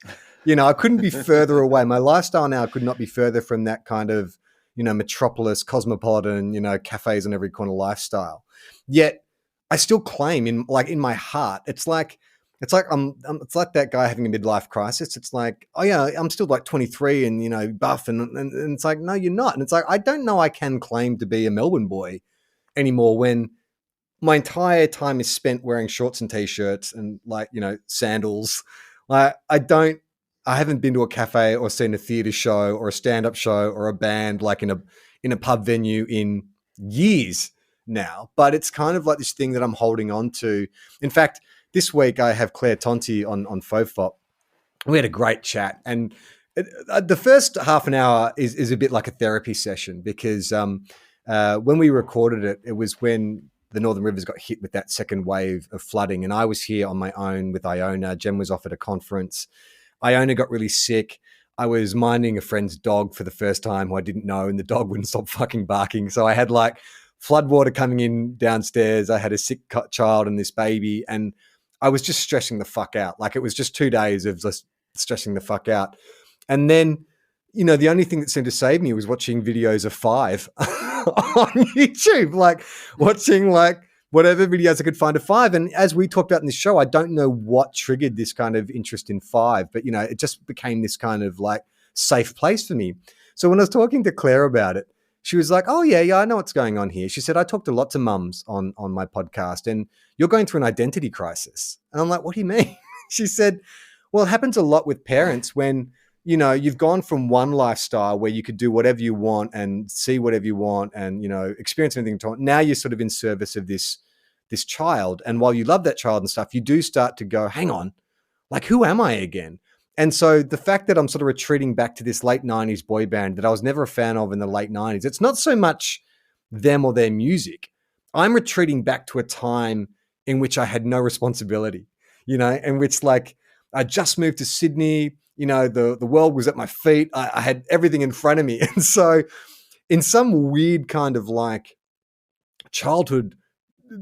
I couldn't be further away. My lifestyle now could not be further from that kind of, metropolis, cosmopolitan, cafes on every corner lifestyle. Yet I still claim in my heart, it's like that guy having a midlife crisis. It's like, oh yeah, I'm still like 23 and, buff. And it's like, no, you're not. And it's like, I don't know I can claim to be a Melbourne boy anymore when my entire time is spent wearing shorts and t-shirts and sandals. I haven't been to a cafe or seen a theater show or a stand-up show or a band like in a pub venue in years now. But it's kind of like this thing that I'm holding on to. In fact, this week I have Claire Tonti on TOFOP. We had a great chat, and the first half an hour is a bit like a therapy session because when we recorded it, it was when the Northern Rivers got hit with that second wave of flooding, and I was here on my own with Iona. Jem was off at a conference. Iona got really sick. I was minding a friend's dog for the first time who I didn't know, and the dog wouldn't stop fucking barking. So I had like floodwater coming in downstairs. I had a sick child and this baby, and I was just stressing the fuck out. Like, it was just 2 days of just stressing the fuck out. And then, the only thing that seemed to save me was watching videos of Five on YouTube, like watching like whatever videos I could find of Five. And as we talked about in this show, I don't know what triggered this kind of interest in Five, but it just became this kind of like safe place for me. So when I was talking to Claire about it, she was like, oh yeah, I know what's going on here. She said, I talked to lots of mums on my podcast and you're going through an identity crisis. And I'm like, what do you mean? She said, well, it happens a lot with parents when you know, you've gone from one lifestyle where you could do whatever you want and see whatever you want and, you know, experience anything you want. Now you're sort of in service of this child. And while you love that child and stuff, you do start to go, hang on, like, who am I again? And so the fact that I'm sort of retreating back to this late 90s boy band that I was never a fan of in the late 90s, it's not so much them or their music. I'm retreating back to a time in which I had no responsibility, you know, in which, like, I just moved to Sydney, you know, the world was at my feet. I had everything in front of me. And so in some weird kind of like childhood,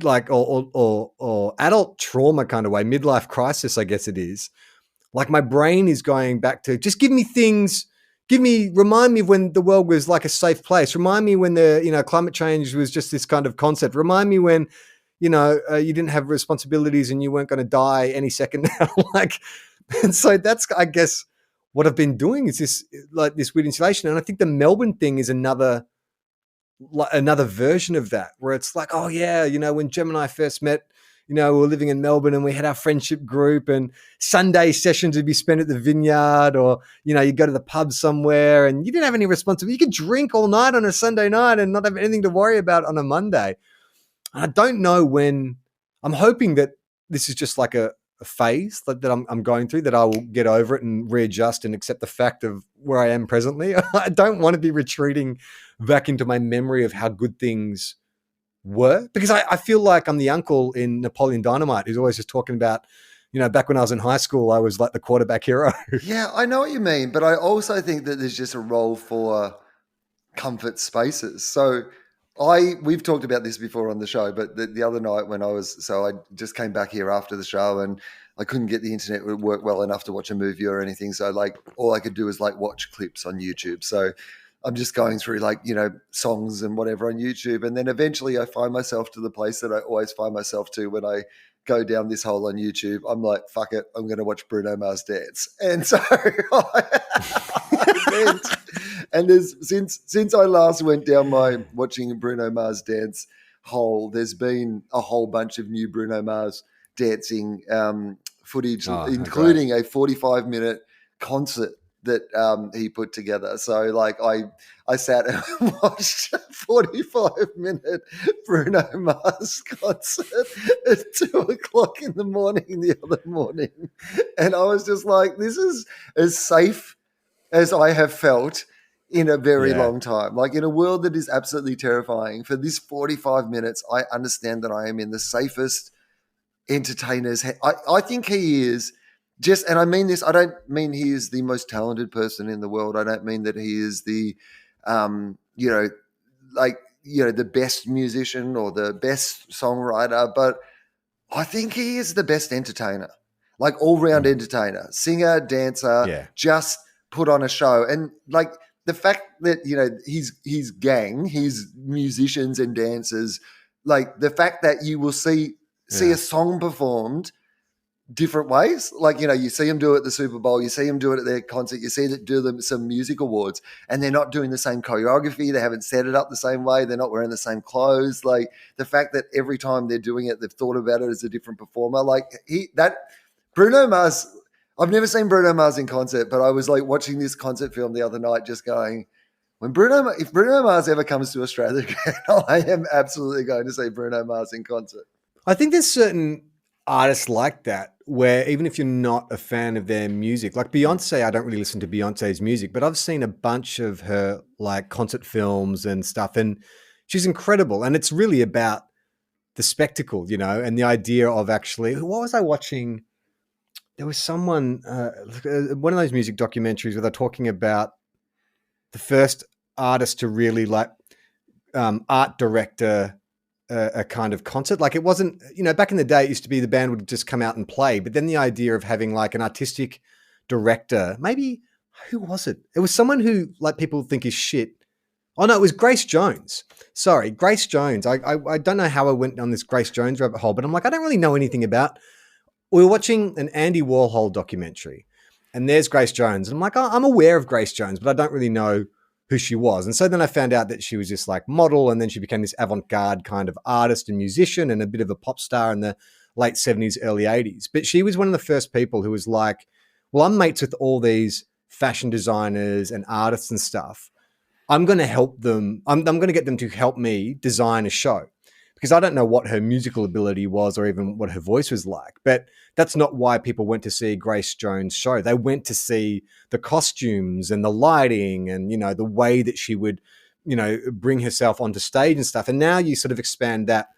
like, or adult trauma kind of way, midlife crisis, I guess it is, like, my brain is going back to just give me things, remind me of when the world was like a safe place. Remind me when the, you know, climate change was just this kind of concept. Remind me when, you know, you didn't have responsibilities and you weren't going to die any second now. Like, and so that's, I guess, what I've been doing is this, like, this weird insulation. And I think the Melbourne thing is another version of that, where it's like, oh yeah, you know, when Gem and I first met, you know, we were living in Melbourne and we had our friendship group, and Sunday sessions would be spent at the vineyard, or, you know, you go to the pub somewhere and you didn't have any responsibility. You could drink all night on a Sunday night and not have anything to worry about on a Monday. And I don't know when. I'm hoping that this is just like a phase that I'm going through, that I will get over it and readjust and accept the fact of where I am presently. I don't want to be retreating back into my memory of how good things were, because I feel like I'm the uncle in Napoleon Dynamite who's always just talking about, you know, back when I was in high school, I was like the quarterback hero.
Yeah, I know what you mean, but I also think that there's just a role for comfort spaces. So we've talked about this before on the show, but the other night when I just came back here after the show and I couldn't get the internet to work well enough to watch a movie or anything. So, like, all I could do was like watch clips on YouTube. So I'm just going through, like, you know, songs and whatever on YouTube. And then eventually I find myself to the place that I always find myself to when I go down this hole on YouTube. I'm like, fuck it, I'm going to watch Bruno Mars dance. And so I went. And since I last went down my watching Bruno Mars dance hole, there's been a whole bunch of new Bruno Mars dancing footage, including a 45-minute concert that he put together. So, like, I sat and watched a 45-minute Bruno Mars concert at 2:00 in the morning the other morning. And I was just like, this is as safe as I have felt in a very long time. Like, in a world that is absolutely terrifying, for this 45 minutes, I understand that I am in the safest entertainer's head. I think he is just, and I mean this, I don't mean he is the most talented person in the world. I don't mean that he is the, the best musician or the best songwriter, but I think he is the best entertainer, like all-round entertainer, singer, dancer, just put on a show. And, like, the fact that, you know, his gang, his musicians and dancers, like, the fact that you will see a song performed different ways. Like, you know, you see them do it at the Super Bowl, you see them do it at their concert, you see them do them some music awards, and they're not doing the same choreography, they haven't set it up the same way, they're not wearing the same clothes. Like, the fact that every time they're doing it, they've thought about it as a different performer. Like, Bruno Mars, I've never seen Bruno Mars in concert, but I was like watching this concert film the other night just going, if Bruno Mars ever comes to Australia again, I am absolutely going to see Bruno Mars in concert.
I think there's certain artists like that where even if you're not a fan of their music, like Beyonce, I don't really listen to Beyonce's music, but I've seen a bunch of her, like, concert films and stuff, and she's incredible. And it's really about the spectacle, you know, and the idea of actually, what was I watching? There was someone, one of those music documentaries where they're talking about the first artist to really, like, art director a kind of concert. Like, it wasn't, you know, back in the day, it used to be the band would just come out and play, but then the idea of having, like, an artistic director, maybe, who was it? It was someone who, like, people think is shit. Oh no, it was Grace Jones. Sorry, Grace Jones. I don't know how I went on this Grace Jones rabbit hole, but I'm like, I don't really know anything about. We were watching an Andy Warhol documentary, and there's Grace Jones. And I'm like, oh, I'm aware of Grace Jones, but I don't really know who she was. And so then I found out that she was this, like, model, and then she became this avant-garde kind of artist and musician and a bit of a pop star in the late 70s, early 80s. But she was one of the first people who was like, well, I'm mates with all these fashion designers and artists and stuff, I'm going to help them. I'm going to get them to help me design a show, because I don't know what her musical ability was or even what her voice was like. But that's not why people went to see Grace Jones' show. They went to see the costumes and the lighting and, you know, the way that she would, you know, bring herself onto stage and stuff. And now you sort of expand that.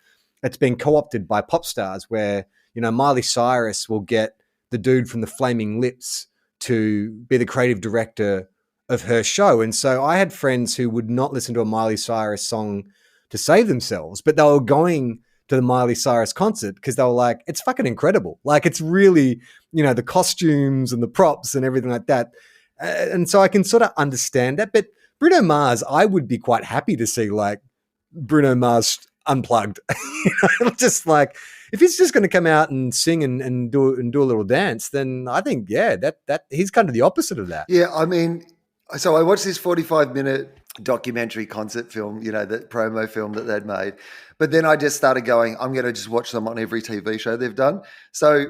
It's been co-opted by pop stars where, you know, Miley Cyrus will get the dude from the Flaming Lips to be the creative director of her show. And so I had friends who would not listen to a Miley Cyrus song to save themselves, but they were going to the Miley Cyrus concert because they were like, it's fucking incredible. Like, it's really, you know, the costumes and the props and everything like that. And so I can sort of understand that. But Bruno Mars, I would be quite happy to see like Bruno Mars unplugged. You know, just like, if he's just going to come out and sing and do a little dance, then I think, yeah, that he's kind of the opposite of that.
Yeah, I mean, so I watched this 45-minute documentary concert film, you know, that promo film that they'd made. But then I just started going, I'm going to just watch them on every TV show they've done. So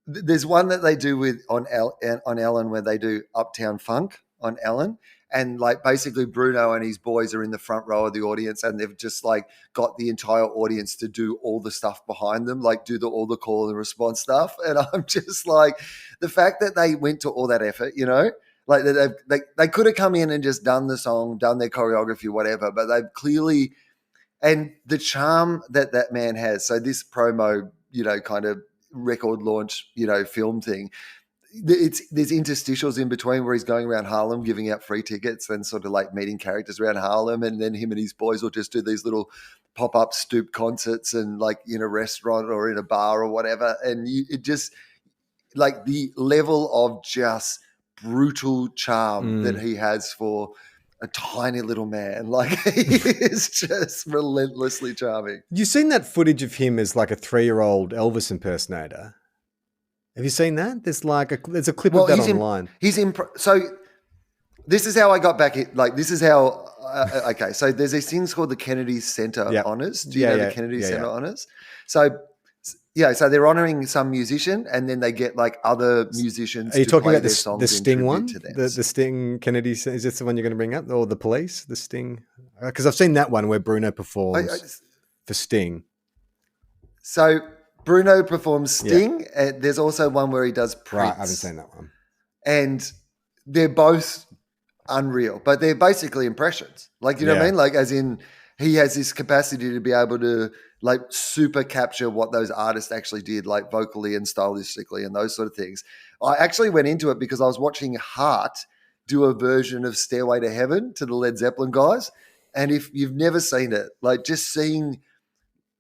there's one that they do on Ellen where they do Uptown Funk on Ellen. And like basically Bruno and his boys are in the front row of the audience, and they've just like got the entire audience to do all the stuff behind them, like do all the call and response stuff. And I'm just like, the fact that they went to all that effort, you know, like they could have come in and just done the song, done their choreography, whatever, but they've clearly, and the charm that that man has. So this promo, you know, kind of record launch, you know, film thing, there's interstitials in between where he's going around Harlem giving out free tickets and sort of like meeting characters around Harlem, and then him and his boys will just do these little pop-up stoop concerts and like in a restaurant or in a bar or whatever. And it just like the level of just brutal charm that he has for a tiny little man, like he is just relentlessly charming.
You've seen that footage of him as like a 3-year-old Elvis impersonator? Have you seen that? There's a clip of that online.
So this is how I got back. This is how. Okay, so there's these things called the Kennedy Center Honors. Do you know the Kennedy Center Honors? So yeah, so they're honoring some musician, and then they get like other musicians.
Are you talking about
the
Sting one? The Sting Kennedy? Is this the one you're going to bring up, or the Police? The Sting? Because I've seen that one where Bruno performs for Sting.
So Bruno performs Sting. And there's also one where he does Prince.
Right, I haven't seen that one.
And they're both unreal, but they're basically impressions. Like, you know what I mean? Like, as in, he has this capacity to be able to like super capture what those artists actually did, like vocally and stylistically and those sort of things. I actually went into it because I was watching Heart do a version of Stairway to Heaven to the Led Zeppelin guys. And if you've never seen it, like just seeing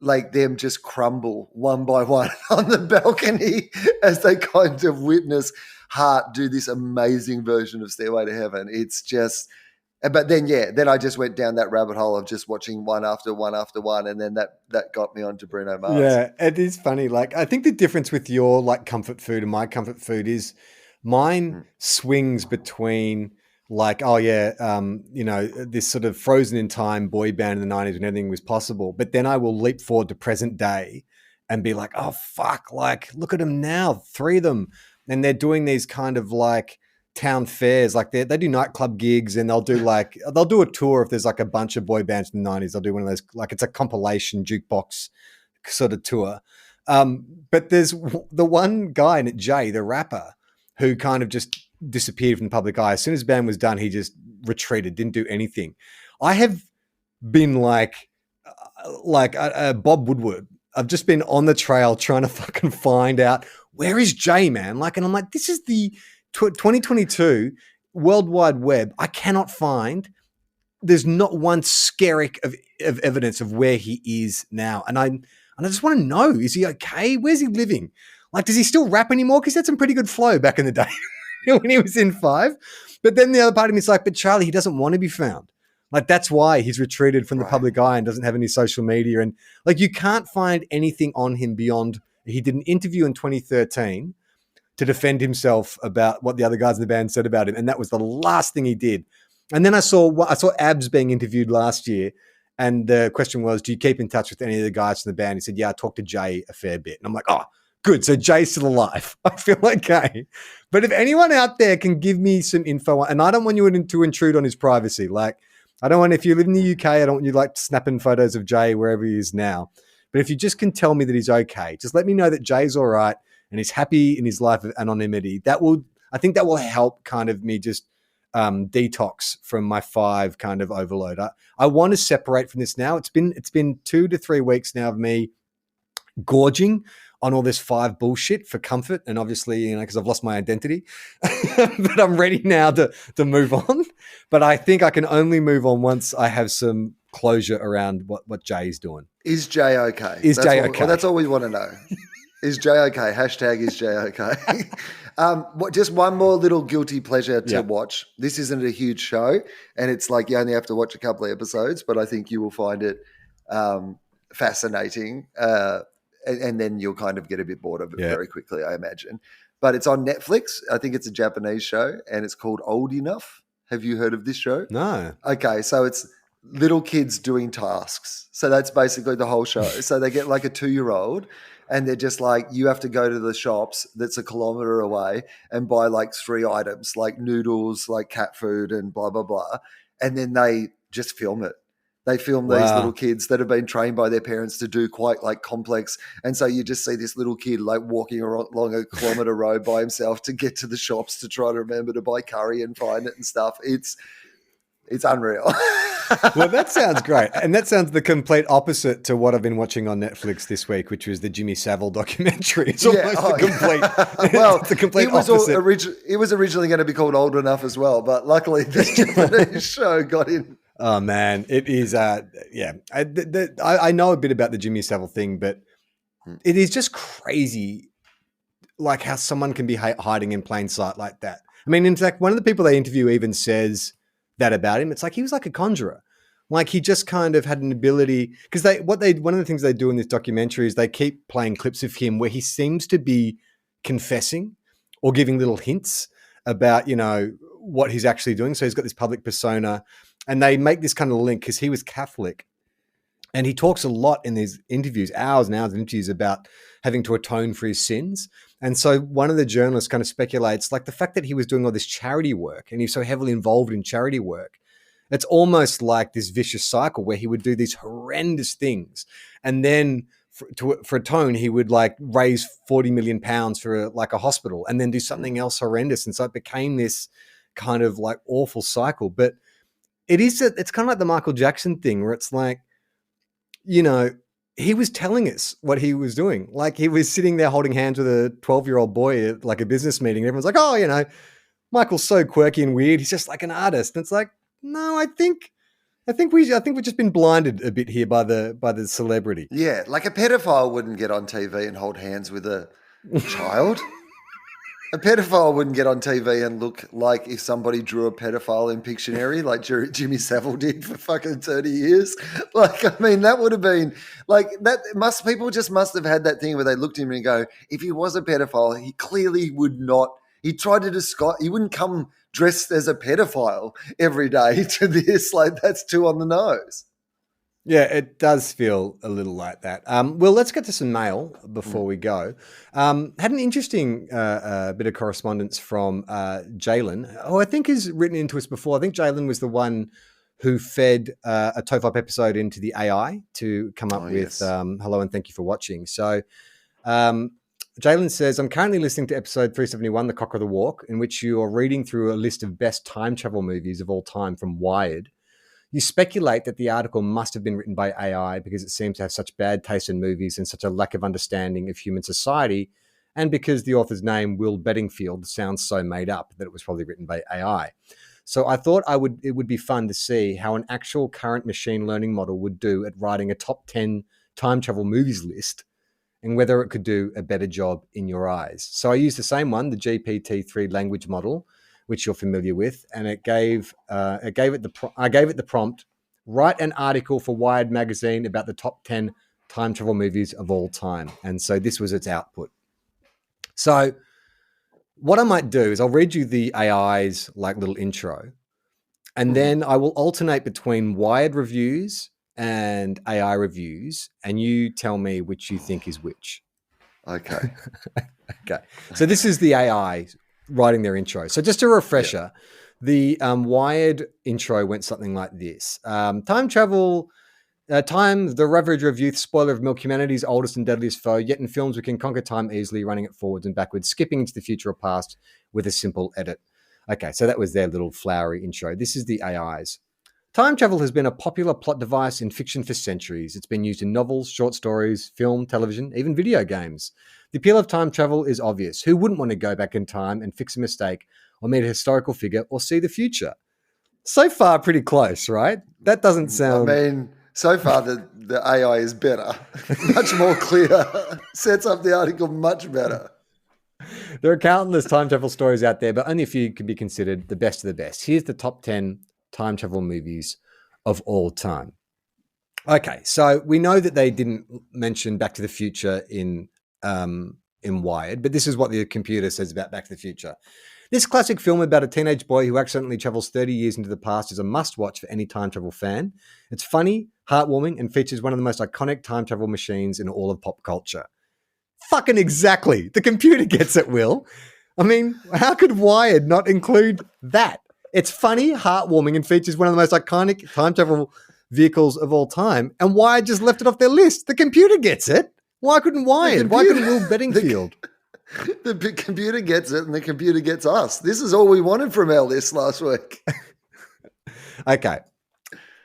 like them just crumble one by one on the balcony as they kind of witness Heart do this amazing version of Stairway to Heaven. It's just, but then, then I just went down that rabbit hole of just watching one after one after one. And then that got me onto Bruno Mars.
Yeah, it is funny. Like, I think the difference with your like comfort food and my comfort food is mine swings between like, you know, this sort of frozen in time boy band in the 90s when everything was possible. But then I will leap forward to present day and be like, oh, fuck, like, look at them now, 3 of them. And they're doing these kind of like town fairs. Like they do nightclub gigs, and they'll do a tour if there's like a bunch of boy bands in the 90s. They'll do one of those, like it's a compilation jukebox sort of tour. But there's the one guy in it, Jay, the rapper, who kind of just disappeared from the public eye. As soon as the band was done, he just retreated, didn't do anything. I have been like Bob Woodward. I've just been on the trail trying to fucking find out where is Jay, man. Like, and I'm like, this is the 2022 World Wide Web. I cannot find. There's not one skerrick of evidence of where he is now, and I just want to know: is he okay? Where's he living? Like, does he still rap anymore? Because he had some pretty good flow back in the day when he was in Five. But then the other part of me is like, but Charlie, he doesn't want to be found. Like, that's why he's retreated from the public eye and doesn't have any social media. And like, you can't find anything on him beyond, he did an interview in 2013 to defend himself about what the other guys in the band said about him. And that was the last thing he did. And then I saw Abs being interviewed last year. And the question was, do you keep in touch with any of the guys in the band? He said, yeah, I talked to Jay a fair bit. And I'm like, oh, Good. So Jay's still alive. I feel okay. But if anyone out there can give me some info, and I don't want you to intrude on his privacy. Like, I don't want, if you live in the UK, I don't want you like snapping photos of Jay wherever he is now. But if you just can tell me that he's okay, just let me know that Jay's all right and he's happy in his life of anonymity. I think that will help kind of me just detox from my 5 kind of overload. I want to separate from this now. It's been 2 to 3 weeks now of me gorging on all this 5 bullshit for comfort, and obviously, because I've lost my identity. But I'm ready now to move on. But I think I can only move on once I have some closure around what Jay's doing.
Is Jay okay?
Okay?
That's all we want to know. Is Jay okay? Hashtag is Jay okay? Just one more little guilty pleasure to watch. This isn't a huge show, and it's like you only have to watch a couple of episodes, but I think you will find it fascinating. And then you'll kind of get a bit bored of it very quickly, I imagine. But it's on Netflix. I think it's a Japanese show, and it's called Old Enough. Have you heard of this show?
No.
Okay, so it's little kids doing tasks. So that's basically the whole show. So they get like a 2-year-old, and they're just like, you have to go to the shops that's a kilometer away and buy like 3 items, like noodles, like cat food, and blah, blah, blah. And then they just film it. They film these little kids that have been trained by their parents to do quite like complex. And so you just see this little kid like walking along a kilometre road by himself to get to the shops to try to remember to buy curry and find it and stuff. It's unreal.
Well, that sounds great. And that sounds the complete opposite to what I've been watching on Netflix this week, which was the Jimmy Savile documentary. It's almost the complete opposite.
It was originally going to be called Old Enough as well, but luckily this Japanese show got in.
Oh man, it is. I know a bit about the Jimmy Savile thing, but it is just crazy, like how someone can be hiding in plain sight like that. I mean, in fact, one of the people they interview even says that about him. It's like he was like a conjurer, like he just kind of had an ability. Because one of the things they do in this documentary is they keep playing clips of him where he seems to be confessing or giving little hints about what he's actually doing. So he's got this public persona. And they make this kind of link because he was Catholic, and he talks a lot in these interviews, hours and hours of interviews, about having to atone for his sins. And so one of the journalists kind of speculates, like the fact that he was doing all this charity work and he's so heavily involved in charity work, it's almost like this vicious cycle where he would do these horrendous things. And then for atone, he would like raise 40 million pounds for like a hospital and then do something else horrendous. And so it became this kind of like awful cycle. But it's kind of like the Michael Jackson thing where it's like, he was telling us what he was doing. Like he was sitting there holding hands with a 12-year-old boy at like a business meeting. And everyone's like, oh, Michael's so quirky and weird. He's just like an artist. And it's like, no, I think we've just been blinded a bit here by the celebrity.
Yeah. Like a pedophile wouldn't get on TV and hold hands with a child. A pedophile wouldn't get on TV and look like if somebody drew a pedophile in Pictionary like Jimmy Savile did for fucking 30 years. Like, I mean, that would have been like that. People just must have had that thing where they looked at him and go, if he was a pedophile, he clearly would not. He tried to disguise. He wouldn't come dressed as a pedophile every day to this. Like, that's too on the nose.
Yeah, it does feel a little like that. Well, let's get to some mail before we go. Had an interesting bit of correspondence from Jalen, who I think has written into us before. I think Jalen was the one who fed a TOFOP episode into the AI to come up with hello and thank you for watching. So Jalen says, I'm currently listening to episode 371, The Cock of the Walk, in which you are reading through a list of best time travel movies of all time from Wired. You speculate that the article must have been written by AI because it seems to have such bad taste in movies and such a lack of understanding of human society, and because the author's name, Will Bedingfield, sounds so made up that it was probably written by AI. So I thought it would be fun to see how an actual current machine learning model would do at writing a top 10 time travel movies list and whether it could do a better job in your eyes. So I used the same one, the GPT-3 language model, which you're familiar with, and I gave it the prompt: write an article for Wired magazine about the top 10 time travel movies of all time. And so this was its output. So what I might do is I'll read you the AI's like little intro, and then I will alternate between Wired reviews and AI reviews, and you tell me which you think is which.
Okay.
Okay. So this is the AI writing their intro. So just a refresher, the Wired intro went something like this. Time travel, time, the ravager of youth, spoiler of milk, humanity's oldest and deadliest foe, yet in films we can conquer time easily, running it forwards and backwards, skipping into the future or past with a simple edit. Okay, so that was their little flowery intro. This is the AI's. Time travel has been a popular plot device in fiction for centuries. It's been used in novels, short stories, film, television, even video games. The appeal of time travel is obvious. Who wouldn't want to go back in time and fix a mistake or meet a historical figure or see the future? So far, pretty close, right? That doesn't sound...
I mean, so far the AI is better. Much more clear. Sets up the article much better.
There are countless time travel stories out there, but only a few can be considered the best of the best. Here's the top 10 time travel movies of all time. Okay, so we know that they didn't mention Back to the Future in Wired, but this is what the computer says about Back to the Future. This classic film about a teenage boy who accidentally travels 30 years into the past is a must-watch for any time travel fan. It's funny, heartwarming, and features one of the most iconic time travel machines in all of pop culture. Fucking exactly. The computer gets it, Will. I mean, how could Wired not include that? It's funny, heartwarming, and features one of the most iconic time travel vehicles of all time. And Wired just left it off their list. The computer gets it. Why couldn't Wired? Why couldn't Will Bedingfield?
The computer gets it and the computer gets us. This is all we wanted from our list last week.
Okay.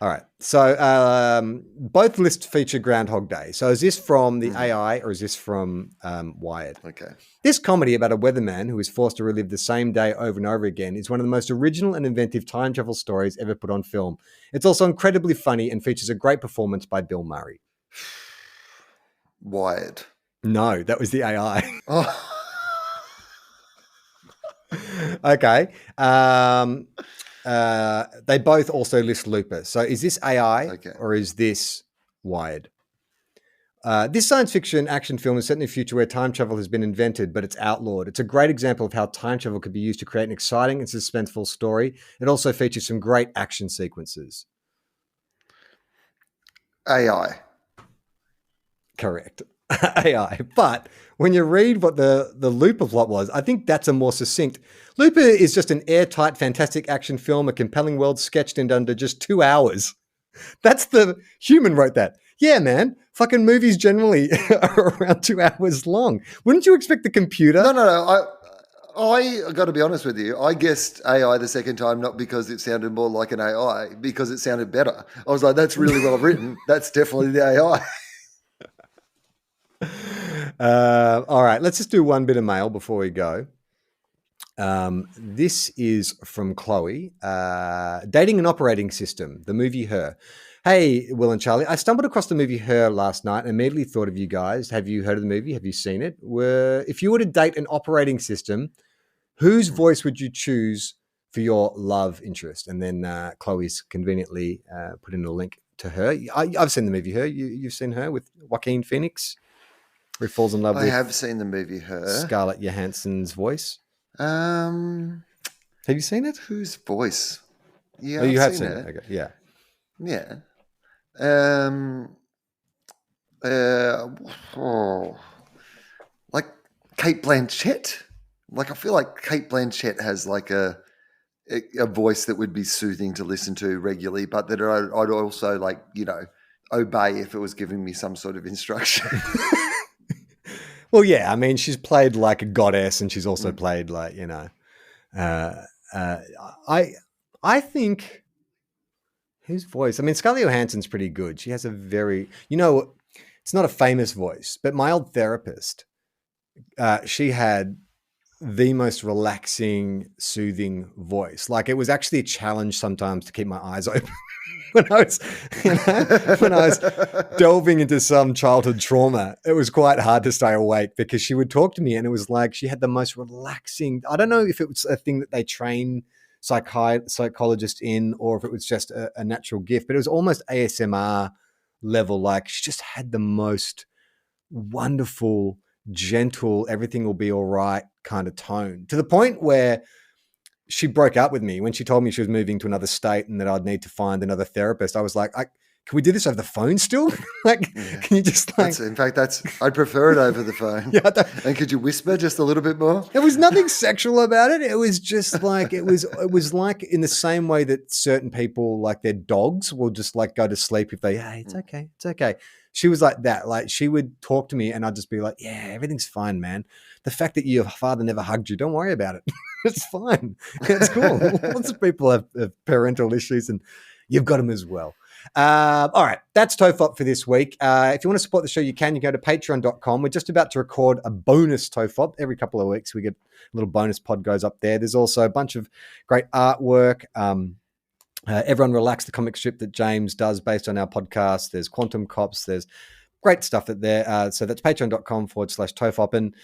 All right. So both lists feature Groundhog Day. So is this from the AI or is this from Wired?
Okay.
This comedy about a weatherman who is forced to relive the same day over and over again is one of the most original and inventive time travel stories ever put on film. It's also incredibly funny and features a great performance by Bill Murray.
Wired.
No, that was the AI.
Oh.
Okay. They both also list Looper. So is this AI or is this Wired? This science fiction action film is set in a future where time travel has been invented, but it's outlawed. It's a great example of how time travel could be used to create an exciting and suspenseful story. It also features some great action sequences.
AI.
Correct. AI. But when you read what the Looper plot was, I think that's a more succinct. Looper is just an airtight, fantastic action film, a compelling world sketched in under just 2 hours. That's the human wrote that. Yeah, man. Fucking movies generally are around 2 hours long. Wouldn't you expect the computer?
No. I got to be honest with you. I guessed AI the second time, not because it sounded more like an AI, because it sounded better. I was like, that's really well written. That's definitely the AI.
All right, let's just do one bit of mail before we go. This is from Chloe. Dating an Operating System, the movie Her. Hey, Will and Charlie, I stumbled across the movie Her last night and immediately thought of you guys. Have you heard of the movie? Have you seen it? If you were to date an operating system, whose voice would you choose for your love interest? And then Chloe's conveniently put in a link to Her. I've seen the movie Her. You've seen Her with Joaquin Phoenix? Where he falls in love with... I
have seen the movie Her.
Scarlett Johansson's voice. Have you seen it?
Whose voice? Yeah,
you have seen it. Okay. Yeah.
Yeah. Like Kate Blanchett. Like I feel like Kate Blanchett has like a voice that would be soothing to listen to regularly, but that I'd also like, obey if it was giving me some sort of instruction.
Well, yeah, I mean, she's played like a goddess, and she's also played like, I think whose voice? I mean, Scarlett Johansson's pretty good. She has a very, it's not a famous voice, but my old therapist, she had the most relaxing, soothing voice. Like it was actually a challenge sometimes to keep my eyes open. When I was delving into some childhood trauma, it was quite hard to stay awake because she would talk to me and it was like she had the most relaxing, I don't know if it was a thing that they train psychologists in or if it was just a natural gift, but it was almost ASMR level. Like she just had the most wonderful, gentle, everything will be all right kind of tone, to the point where she broke up with me when she told me she was moving to another state and that I'd need to find another therapist. I was like, can we do this over the phone still? Like, can you just like?
I'd prefer it over the phone.
Yeah,
and could you whisper just a little bit more?
There was nothing sexual about it. It was just like it was like in the same way that certain people, like their dogs, will just like go to sleep if hey, it's okay, it's okay. She was like that. Like she would talk to me, and I'd just be like, yeah, everything's fine, man. The fact that your father never hugged you, don't worry about it. It's fine. It's cool. Lots of people have parental issues, and you've got them as well. All right, that's TOFOP for this week. If you want to support the show, you can. You go to patreon.com. We're just about to record a bonus TOFOP. Every couple of weeks, we get a little bonus pod goes up there. There's also a bunch of great artwork. Everyone Relax, the comic strip that James does based on our podcast. There's Quantum Cops. There's great stuff there. So that's patreon.com/TOFOP. And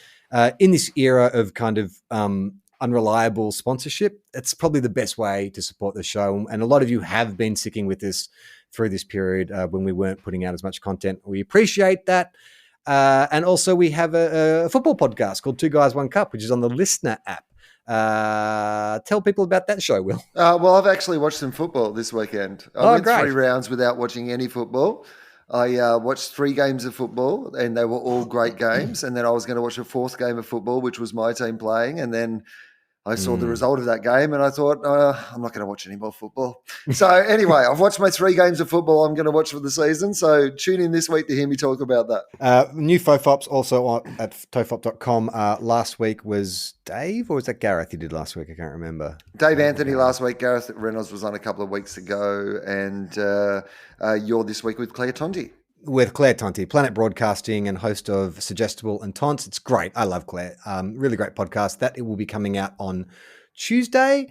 in this era of kind of unreliable sponsorship, it's probably the best way to support the show. And a lot of you have been sticking with this through this period when we weren't putting out as much content. We appreciate that. And also we have a football podcast called Two Guys, One Cup, which is on the Listener app. Tell people about that show, Will.
Well, I've actually watched some football this weekend. I went 3 rounds without watching any football. I watched 3 games of football, and they were all great games. And then I was going to watch a 4th game of football, which was my team playing. And then I saw the result of that game, and I thought, I'm not going to watch any more football. So anyway, I've watched my 3 games of football I'm going to watch for the season. So tune in this week to hear me talk about that.
New FOFOPs also at tofop.com. Last week was Dave, or was that Gareth you did last week? I can't remember.
Dave Anthony last week. Gareth Reynolds was on a couple of weeks ago. And you're this week with Claire Tonti.
With Claire Tonti, Planet Broadcasting and host of Suggestible and Taunts. It's great. I love Claire. Really great podcast. That it will be coming out on Tuesday.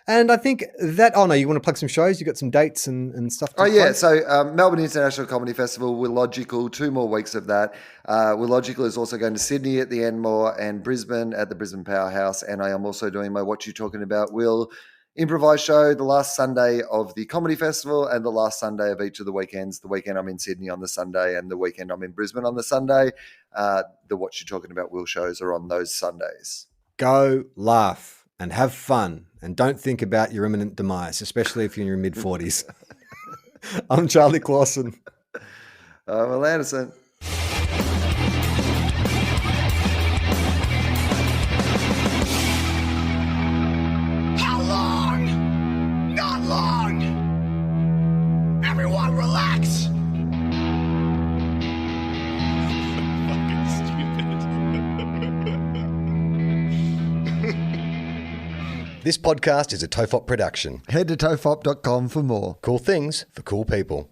And I think that, no, you want to plug some shows? You got some dates and stuff to plug?
So Melbourne International Comedy Festival, We're Logical, 2 more weeks of that. We're Logical is also going to Sydney at the Enmore and Brisbane at the Brisbane Powerhouse. And I am also doing my What You Talking About, Will improvised show the last Sunday of the comedy festival and the last Sunday of each of the weekends. The weekend I'm in Sydney on the Sunday and the weekend I'm in Brisbane on the Sunday. The What You're Talking About Will shows are on those Sundays.
Go laugh and have fun and don't think about your imminent demise, especially if you're in your mid-40s. I'm Charlie Clausen.
I'm Will Anderson.
This podcast is a TOFOP production.
Head to tofop.com for more.
Cool things for cool people.